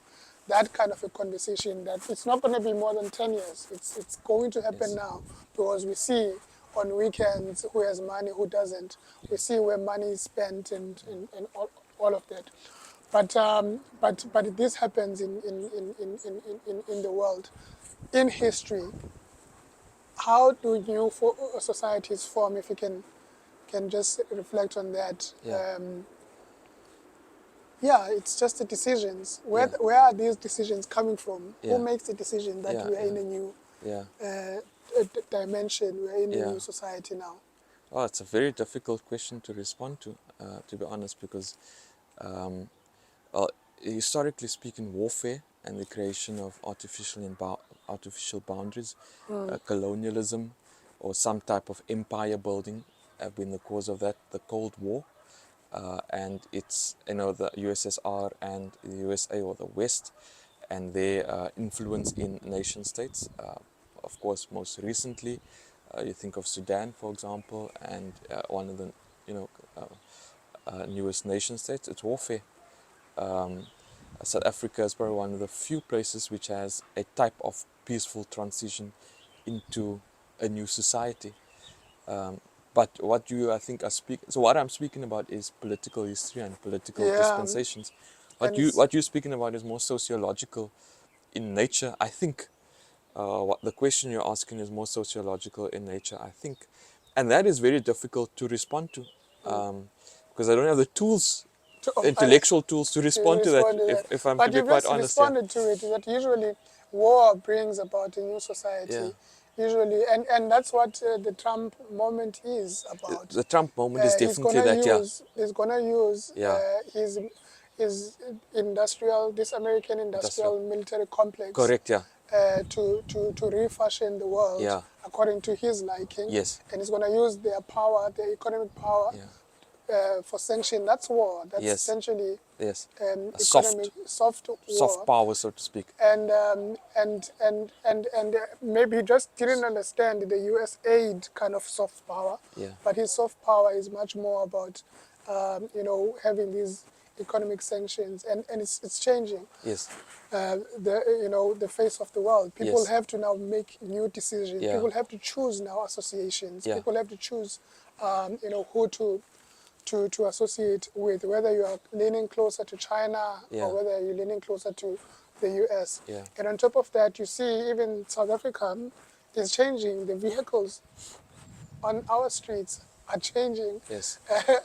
that kind of a conversation. That it's not going to be more than 10 years. It's going to happen Yes. now, because we see on weekends who has money, who doesn't. We see where money is spent and all of that. But this happens in the world. In history, how do new societies form, if you can just reflect on that? Yeah. Yeah, it's just the decisions. Yeah. Where are these decisions coming from? Yeah. Who makes the decision that Yeah. we are in Yeah. a new Yeah. dimension, we are in a Yeah. new society now? Oh, it's a very difficult question to respond to be honest, because, well, historically speaking, warfare and the creation of artificial boundaries, colonialism, or some type of empire building have been the cause of that. The Cold War, and it's the USSR and the USA, or the West, and their influence in nation states. Of course, most recently, you think of Sudan, for example, and one of the you know newest nation states. It's warfare. Um, South Africa is probably one of the few places which has a type of peaceful transition into a new society. But what you, I think, so what I'm speaking about is political history and political Yeah, dispensations. and it's What you're speaking about is more sociological in nature. I think what the question you're asking is more sociological in nature, I think, and that is very difficult to respond to, because I don't have the tools, intellectual tools, to to respond to that. respond to that. If I'm to But be you've quite just honest, yeah, responded to it, that usually war brings about a new yeah. society. Usually, and that's what the Trump moment is about. The Trump moment is He's definitely gonna that, yeah, use yeah, his this American industrial, industrial military complex correct, yeah, to refashion the world yeah, according to his liking, yes, and he's gonna use their power, their economic power, yeah, for sanction. That's war. That's yes, essentially yes, a economic soft soft war. power, so to speak. And maybe he just didn't understand the U.S. aid kind of soft power, Yeah, but his soft power is much more about having these economic sanctions, and it's changing yes, the face of the world. People yes, have to now make new decisions. yeah, People have to choose now associations. yeah, People have to choose who to to associate with, whether you are leaning closer to China Yeah. or whether you're leaning closer to the US. Yeah. And on top of that, you see even South Africa is changing. The vehicles on our streets are changing. Yes.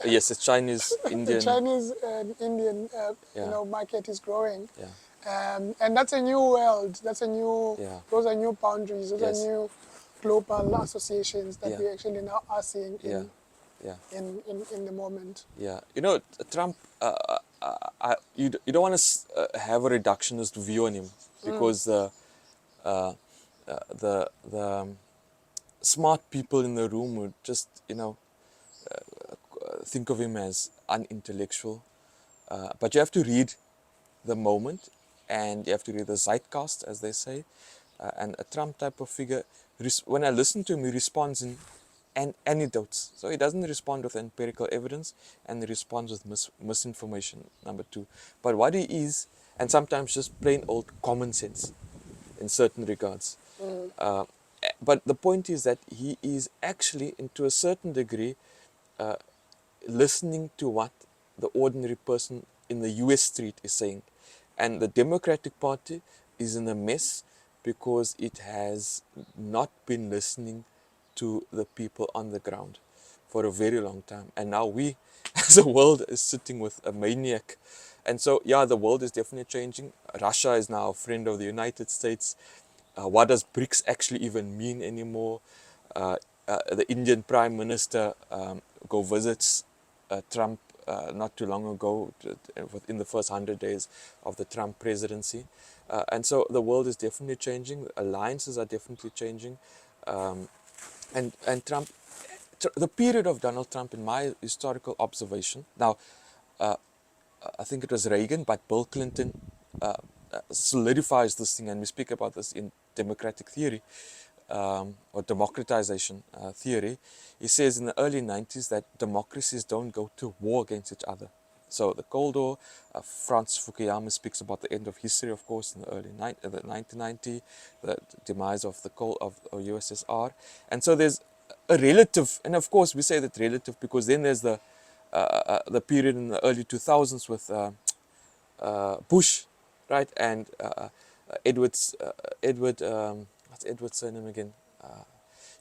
Yes, it's Chinese, The Indian. Chinese and Indian, Yeah. market is growing. Yeah. And that's a new world. That's a new. Yeah. Those are new boundaries. Those are Yes. new global associations that Yeah. we actually now are seeing Yeah. Yeah. in the moment. Yeah. You know, Trump, you don't want to have a reductionist view on him because the smart people in the room would just, think of him as unintellectual. But you have to read the moment and you have to read the zeitgeist, as they say. And a Trump type of figure, when I listen to him, he responds in anecdotes. So he doesn't respond with empirical evidence and he responds with misinformation, number two. But what he is, and sometimes just plain old common sense in certain regards. But the point is that he is actually, and to a certain degree, listening to what the ordinary person in the US street is saying. And the Democratic Party is in a mess because it has not been listening to the people on the ground for a very long time. And now we, as a world, is sitting with a maniac. And so, yeah, the world is definitely changing. Russia is now a friend of the United States. What does BRICS actually even mean anymore? The Indian Prime Minister go visits Trump not too long ago, in the first 100 days of the Trump presidency. And so the world is definitely changing. Alliances are definitely changing. And Trump, the period of Donald Trump, in my historical observation, now, I think it was Reagan, but Bill Clinton solidifies this thing, and we speak about this in democratic theory, or democratization theory. He says in the early 90s that democracies don't go to war against each other. So the Cold War, Francis Fukuyama speaks about the end of history, of course, in the early 1990, the demise of of USSR. And so there's a relative, and of course we say that relative because then there's the period in the early 2000s with Bush, right, and Edward, what's Edward's surname again?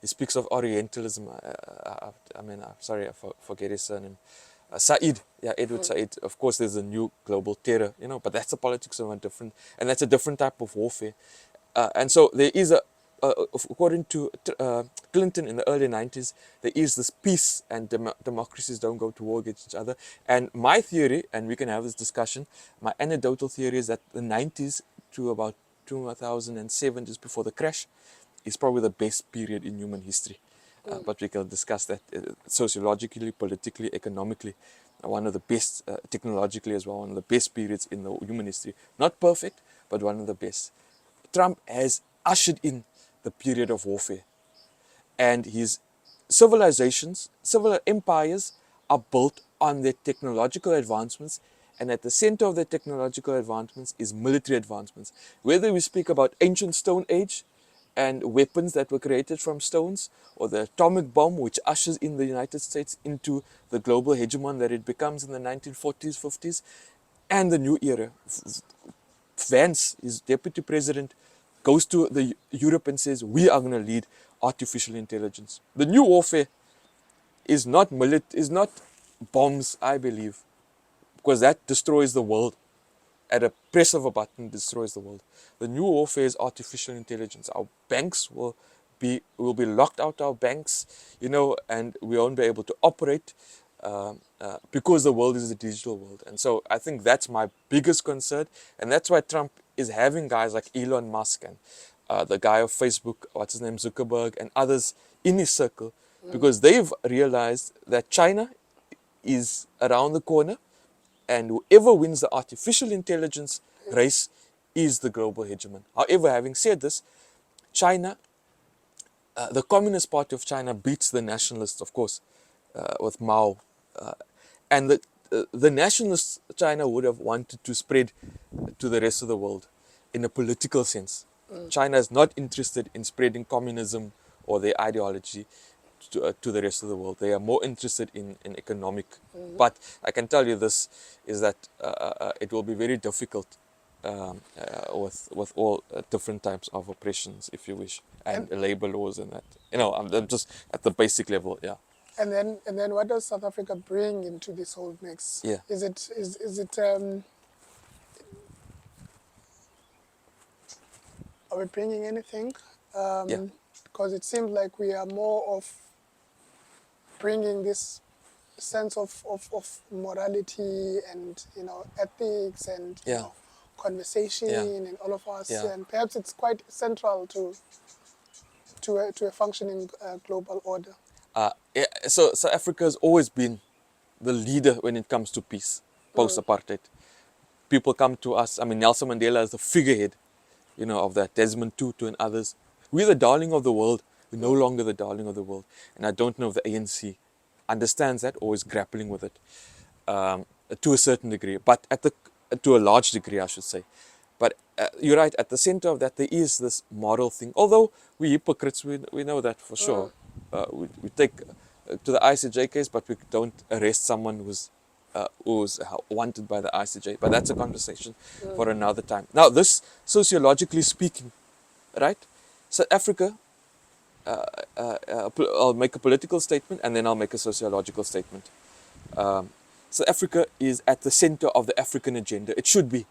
He speaks of Orientalism. I'm sorry, I forget his surname. Said, yeah, Edward Said. Of course, there's a new global terror, but that's the politics of a different, and that's a different type of warfare. And so there is according to Clinton in the early 90s, there is this peace and democracies don't go to war against each other. And my theory, and we can have this discussion, my anecdotal theory is that the 90s to about 2007, just before the crash, is probably the best period in human history. But we can discuss that sociologically, politically, economically. One of the best, technologically as well, one of the best periods in the human history. Not perfect, but one of the best. Trump has ushered in the period of warfare. And his civilizations, civil empires are built on their technological advancements. And at the center of their technological advancements is military advancements. Whether we speak about ancient Stone Age and weapons that were created from stones, or the atomic bomb, which ushers in the United States into the global hegemon that it becomes in the 1940s, 50s, and the new era. Vance, his deputy president, goes to Europe and says, we are going to lead artificial intelligence. The new warfare is not bombs, I believe, because that destroys the world. At a press of a button, destroys the world. The new warfare is artificial intelligence. Our banks will be locked out, our banks, and we won't be able to operate because the world is a digital world. And so I think that's my biggest concern. And that's why Trump is having guys like Elon Musk and the guy of Facebook, what's his name, Zuckerberg, and others in his circle, because they've realized that China is around the corner, and whoever wins the artificial intelligence race is the global hegemon. However, having said this, China, the Communist Party of China beats the nationalists, of course, with Mao. And the nationalist China would have wanted to spread to the rest of the world in a political sense. China is not interested in spreading communism or their ideology. to the rest of the world. They are more interested in economic. But I can tell you this is that it will be very difficult with all different types of oppressions, if you wish, and labor laws and that. I'm just at the basic level, yeah. And then what does South Africa bring into this whole mix? Yeah. Is it are we bringing anything? Yeah. Because it seems like we are more of bringing this sense of morality and ethics and Yeah. conversation Yeah. and all of us, Yeah. and perhaps it's quite central to a functioning global order. So South Africa has always been the leader when it comes to peace, post-apartheid. People come to us. I mean, Nelson Mandela is the figurehead, of that. Desmond Tutu and others. We're the darling of the world. We're no longer the darling of the world. And I don't know if the ANC understands that or is grappling with it to a certain degree, but to a large degree, I should say. But you're right, at the center of that, there is this moral thing. Although we hypocrites, we know that for sure. We take to the ICJ case, but we don't arrest someone who's wanted by the ICJ. But that's a conversation for another time. Now, this, sociologically speaking, right? South Africa, I'll make a political statement and then I'll make a sociological statement. South Africa is at the center of the African agenda. It should be,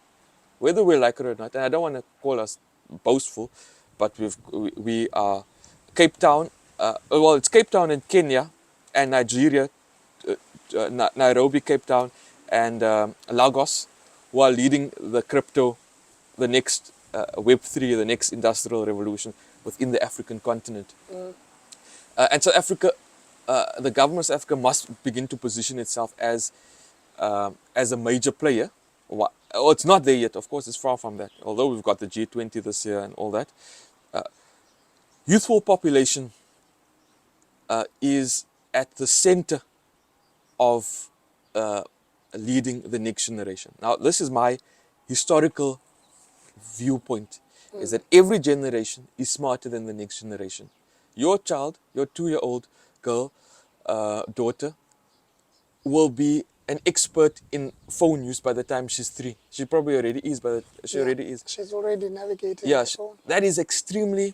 whether we like it or not. And I don't want to call us boastful, but we are Cape Town. Well, it's Cape Town in Kenya and Nigeria, Nairobi, Cape Town, and Lagos, who are leading the crypto, the next Web3, the next industrial revolution within the African continent. And South Africa, the government of South Africa must begin to position itself as a major player. Oh, it's not there yet, of course, it's far from that. Although we've got the G20 this year and all that. Youthful population is at the center of leading the next generation. Now, this is my historical viewpoint, is that every generation is smarter than the next generation. Your child, your 2-year-old girl, daughter, will be an expert in phone use by the time she's 3. She probably already is, already is. She's already navigating Yeah, the phone. that is extremely,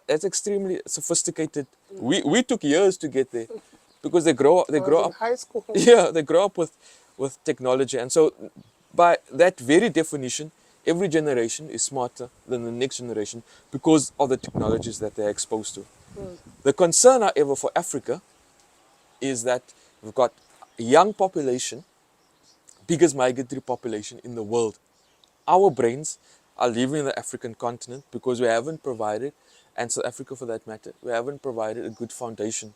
that's extremely sophisticated. We took years to get there, because they grow up. I was in high school. Yeah, they grow up with technology, and so by that very definition, every generation is smarter than the next generation because of the technologies that they're exposed to. The concern, however, for Africa is that we've got a young population, biggest migratory population in the world. Our brains are leaving the African continent because we haven't provided, and South Africa for that matter, we haven't provided a good foundation.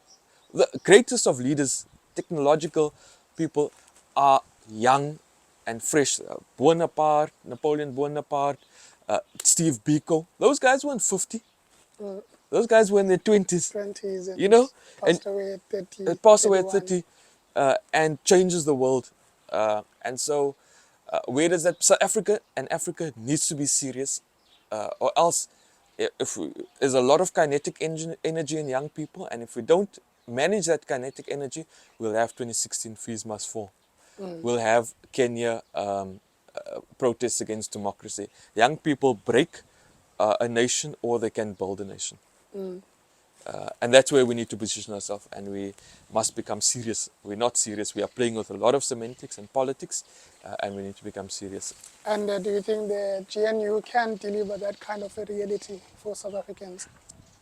The greatest of leaders, technological people, are young and fresh. Bonaparte, Napoleon Bonaparte, Steve Biko. Those guys weren't 50. Those guys were in their 20s. 20s and You know, passed away at 30. It passed away at 31. 30 and changes the world. And so, where does that? South Africa and Africa needs to be serious, or else, there's a lot of kinetic energy in young people, and if we don't manage that kinetic energy, we'll have 2016 fees must fall. We'll have Kenya protests against democracy. Young people break a nation, or they can build a nation. And that's where we need to position ourselves, and we must become serious. We're not serious. We are playing with a lot of semantics and politics, and we need to become serious. And do you think the GNU can deliver that kind of a reality for South Africans?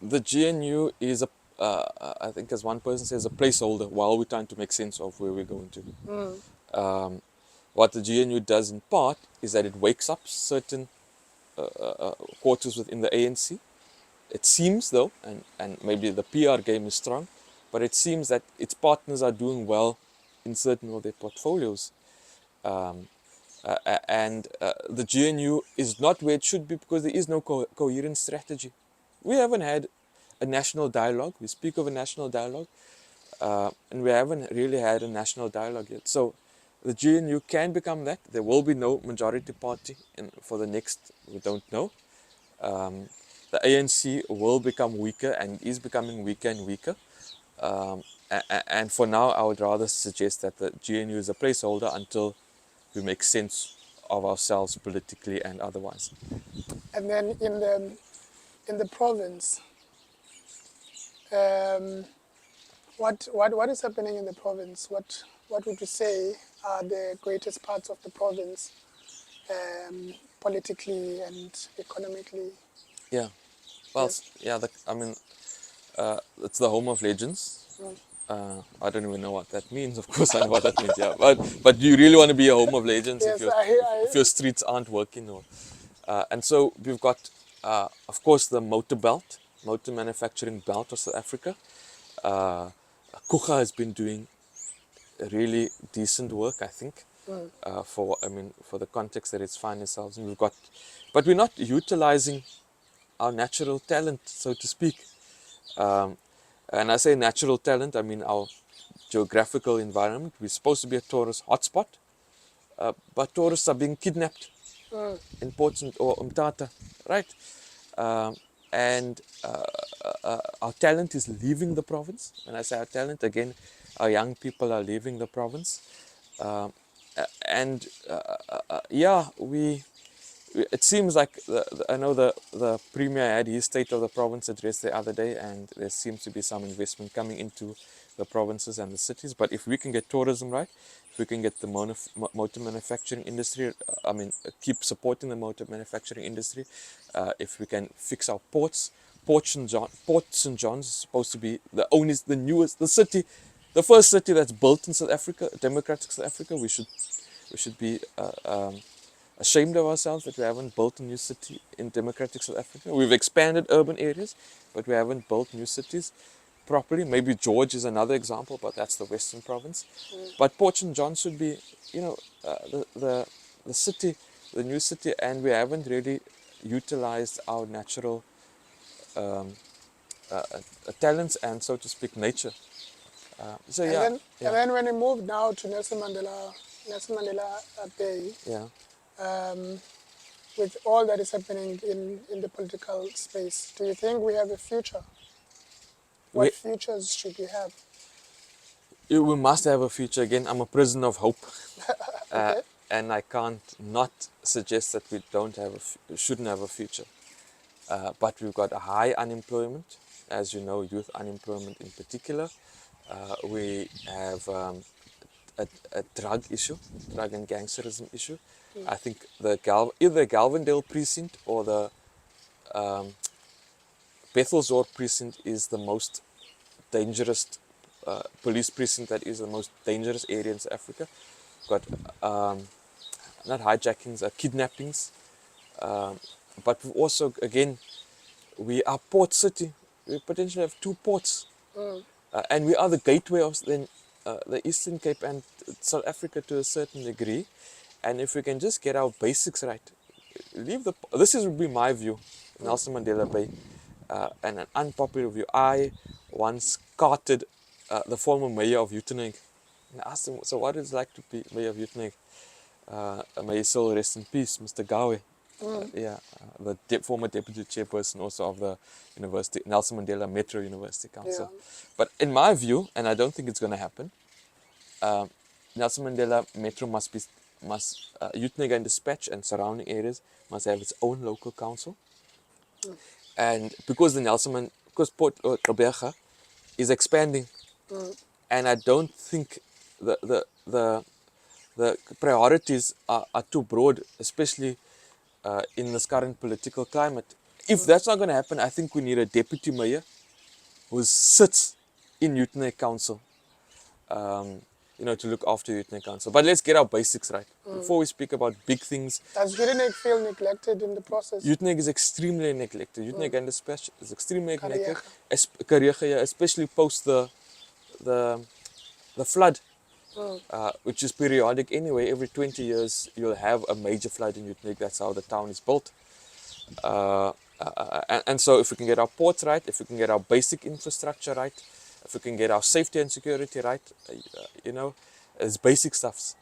The GNU is I think, as one person says, a placeholder while we're trying to make sense of where we're going to. What the GNU does in part is that it wakes up certain quarters within the ANC. It seems, though, and maybe the PR game is strong, but it seems that its partners are doing well in certain of their portfolios. And the GNU is not where it should be because there is no coherent strategy. We haven't had a national dialogue. We speak of a national dialogue, and we haven't really had a national dialogue yet. So the GNU can become that. There will be no majority party for the next, we don't know. The ANC will become weaker and is becoming weaker and weaker. And for now, I would rather suggest that the GNU is a placeholder until we make sense of ourselves politically and otherwise. And then in the province, um, what is happening in the province? What would you say are the greatest parts of the province, politically and economically? Yeah. Well, Yes. it's the home of legends. Mm. I don't even know what that means. Of course, I know what that means. Yeah, but do you really want to be a home of legends Yes, if your streets aren't working? Or and so we've got, of course, the motor manufacturing belt of South Africa. Uh, Kucha has been doing really decent work, I think, for the context that it's finding itself in. But we're not utilizing our natural talent, so to speak. Um, and I say natural talent, I mean our geographical environment. We're supposed to be a tourist hotspot, but tourists are being kidnapped in Ports or Umtata, right? Um, and our talent is leaving the province. When I say our talent, again, our young people are leaving the province. Um, and yeah, it seems like I know the premier had his state of the province address the other day, and there seems to be some investment coming into the provinces and the cities. But if we can get tourism right, if we can get the motor manufacturing industry, keep supporting the motor manufacturing industry, if we can fix our ports. Port St. John's is supposed to be the newest, the first city that's built in South Africa, democratic South Africa. We should be ashamed of ourselves that we haven't built a new city in democratic South Africa. We've expanded urban areas, but we haven't built new cities properly. Maybe George is another example, but that's the Western province. But Port St. John should be, the city, the new city, and we haven't really utilized our natural um, talents and, so to speak, nature. So And yeah, then yeah, when we move now to Nelson Mandela Bay, yeah. um, with all that is happening in the political space, do you think we have a future? What We futures should we have? we must have a future again. I'm a prisoner of hope. Uh, Okay. and I can't not suggest that we shouldn't have a future. But we've got a high unemployment, as you know, youth unemployment in particular. We have a drug issue, drug and gangsterism issue. I think either Galvandale precinct or the um, Bethelsdorp precinct is the most dangerous police precinct. That is the most dangerous area in South Africa. Got not hijackings, kidnappings. Um, but we also, again, we are port city. We potentially have two ports, and we are the gateway of the Eastern Cape and South Africa to a certain degree. And if we can just get our basics right, this would be my view, Nelson Mandela Bay, and an unpopular view. I once carted the former mayor of Uitenhage and asked him, so what is it like to be mayor of Uitenhage? May his soul rest in peace, Mr. Gawe. The former deputy chairperson also of the university, Nelson Mandela Metro University Council. Yeah. But in my view, and I don't think it's going to happen, Nelson Mandela Metro Uitenhage and Dispatch and surrounding areas must have its own local council. And because because Port Terblanche is expanding, and I don't think the priorities are too broad, especially in this current political climate. If that's not going to happen, I think we need a deputy mayor who sits in Uitenhage Council, to look after Uitenhage Council. But let's get our basics right. Before we speak about big things, Does Urineg feel neglected in the process? Uitenhage is extremely neglected. Uitenhage and Dispatch is extremely neglected. Kariega. Kariega, especially post the flood, which is periodic anyway. Every 20 years, you'll have a major flood in Uitenhage. That's how the town is built. And so if we can get our ports right, if we can get our basic infrastructure right, if we can get our safety and security right, it's basic stuffs.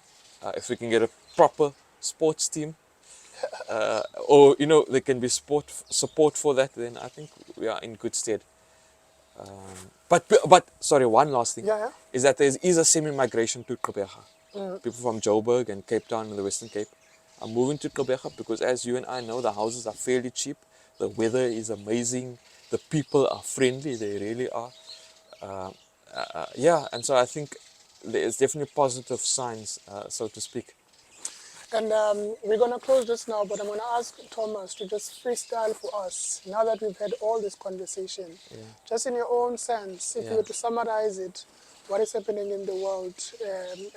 If we can get a proper sports team, or there can be support for that, then I think we are in good stead. But sorry, one last thing Yeah, yeah. is that there is a semi-migration to Kariega. People from Joburg and Cape Town in the Western Cape are moving to Kariega because, as you and I know, the houses are fairly cheap, the weather is amazing, the people are friendly, they really are. Yeah, and so I think there is definitely positive signs, so to speak. And we're going to close this now, but I'm going to ask Thomas to just freestyle for us, now that we've had all this conversation. Yeah. Just in your own sense, if you were to summarize it, what is happening in the world,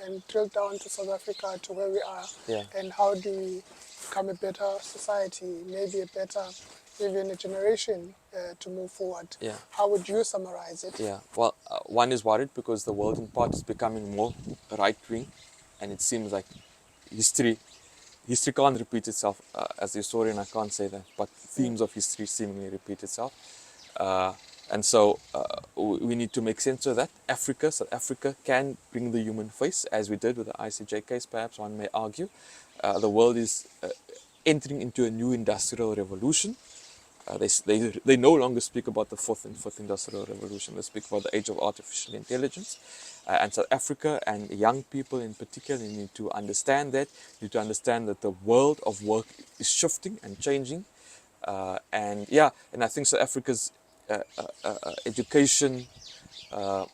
and drill down to South Africa, to where we are, Yeah. and how do we become a better society, maybe a better, even a generation to move forward. Yeah. How would you summarize it? Yeah, well, one is worried because the world in part is becoming more right-wing, and it seems like history can't repeat itself. As a historian, I can't say that, but themes of history seemingly repeat itself. And so we need to make sense of that. South Africa can bring the human face, as we did with the ICJ case, perhaps one may argue. The world is entering into a new industrial revolution. They no longer speak about the fourth and fifth industrial revolution. They speak about the age of artificial intelligence. And South Africa and young people in particular need to understand that. Need to understand that the world of work is shifting and changing. And I think South Africa's education,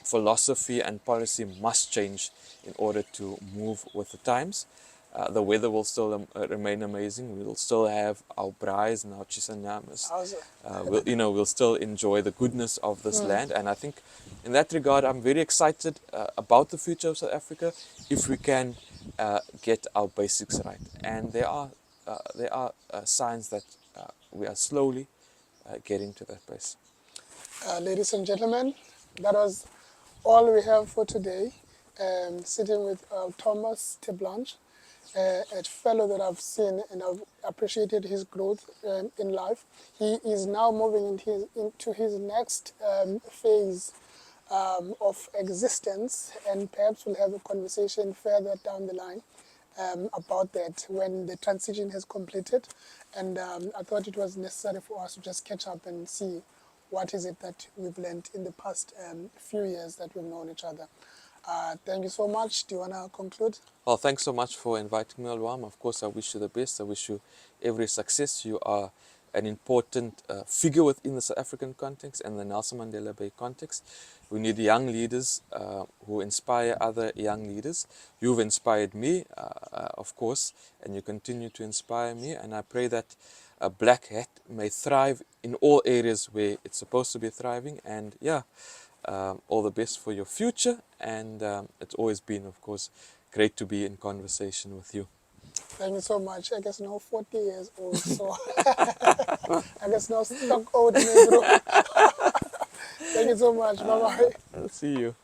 philosophy and policy must change in order to move with the times. The weather will still remain amazing. We'll still have our braais and our chisanyamas. We'll still enjoy the goodness of this land. And I think in that regard, I'm very excited about the future of South Africa if we can get our basics right. And there are signs that we are slowly getting to that place. Ladies and gentlemen, that was all we have for today. Sitting with Thomas Terblanche, a fellow that I've seen and I've appreciated his growth in life. He is now moving into his next phase of existence, and perhaps we'll have a conversation further down the line about that when the transition has completed. And I thought it was necessary for us to just catch up and see what is it that we've learned in the past few years that we've known each other. Thank you so much. Do you want to conclude? Well, thanks so much for inviting me, Alwam. Of course, I wish you the best. I wish you every success. You are an important figure within the South African context and the Nelson Mandela Bay context. We need young leaders who inspire other young leaders. You've inspired me, of course, and you continue to inspire me. And I pray that Black Hat may thrive in all areas where it's supposed to be thriving. And all the best for your future. And it's always been, of course, great to be in conversation with you. Thank you so much. I guess now 40 years old, so I guess now stuck old. Thank you so much. Bye-bye. I'll see you.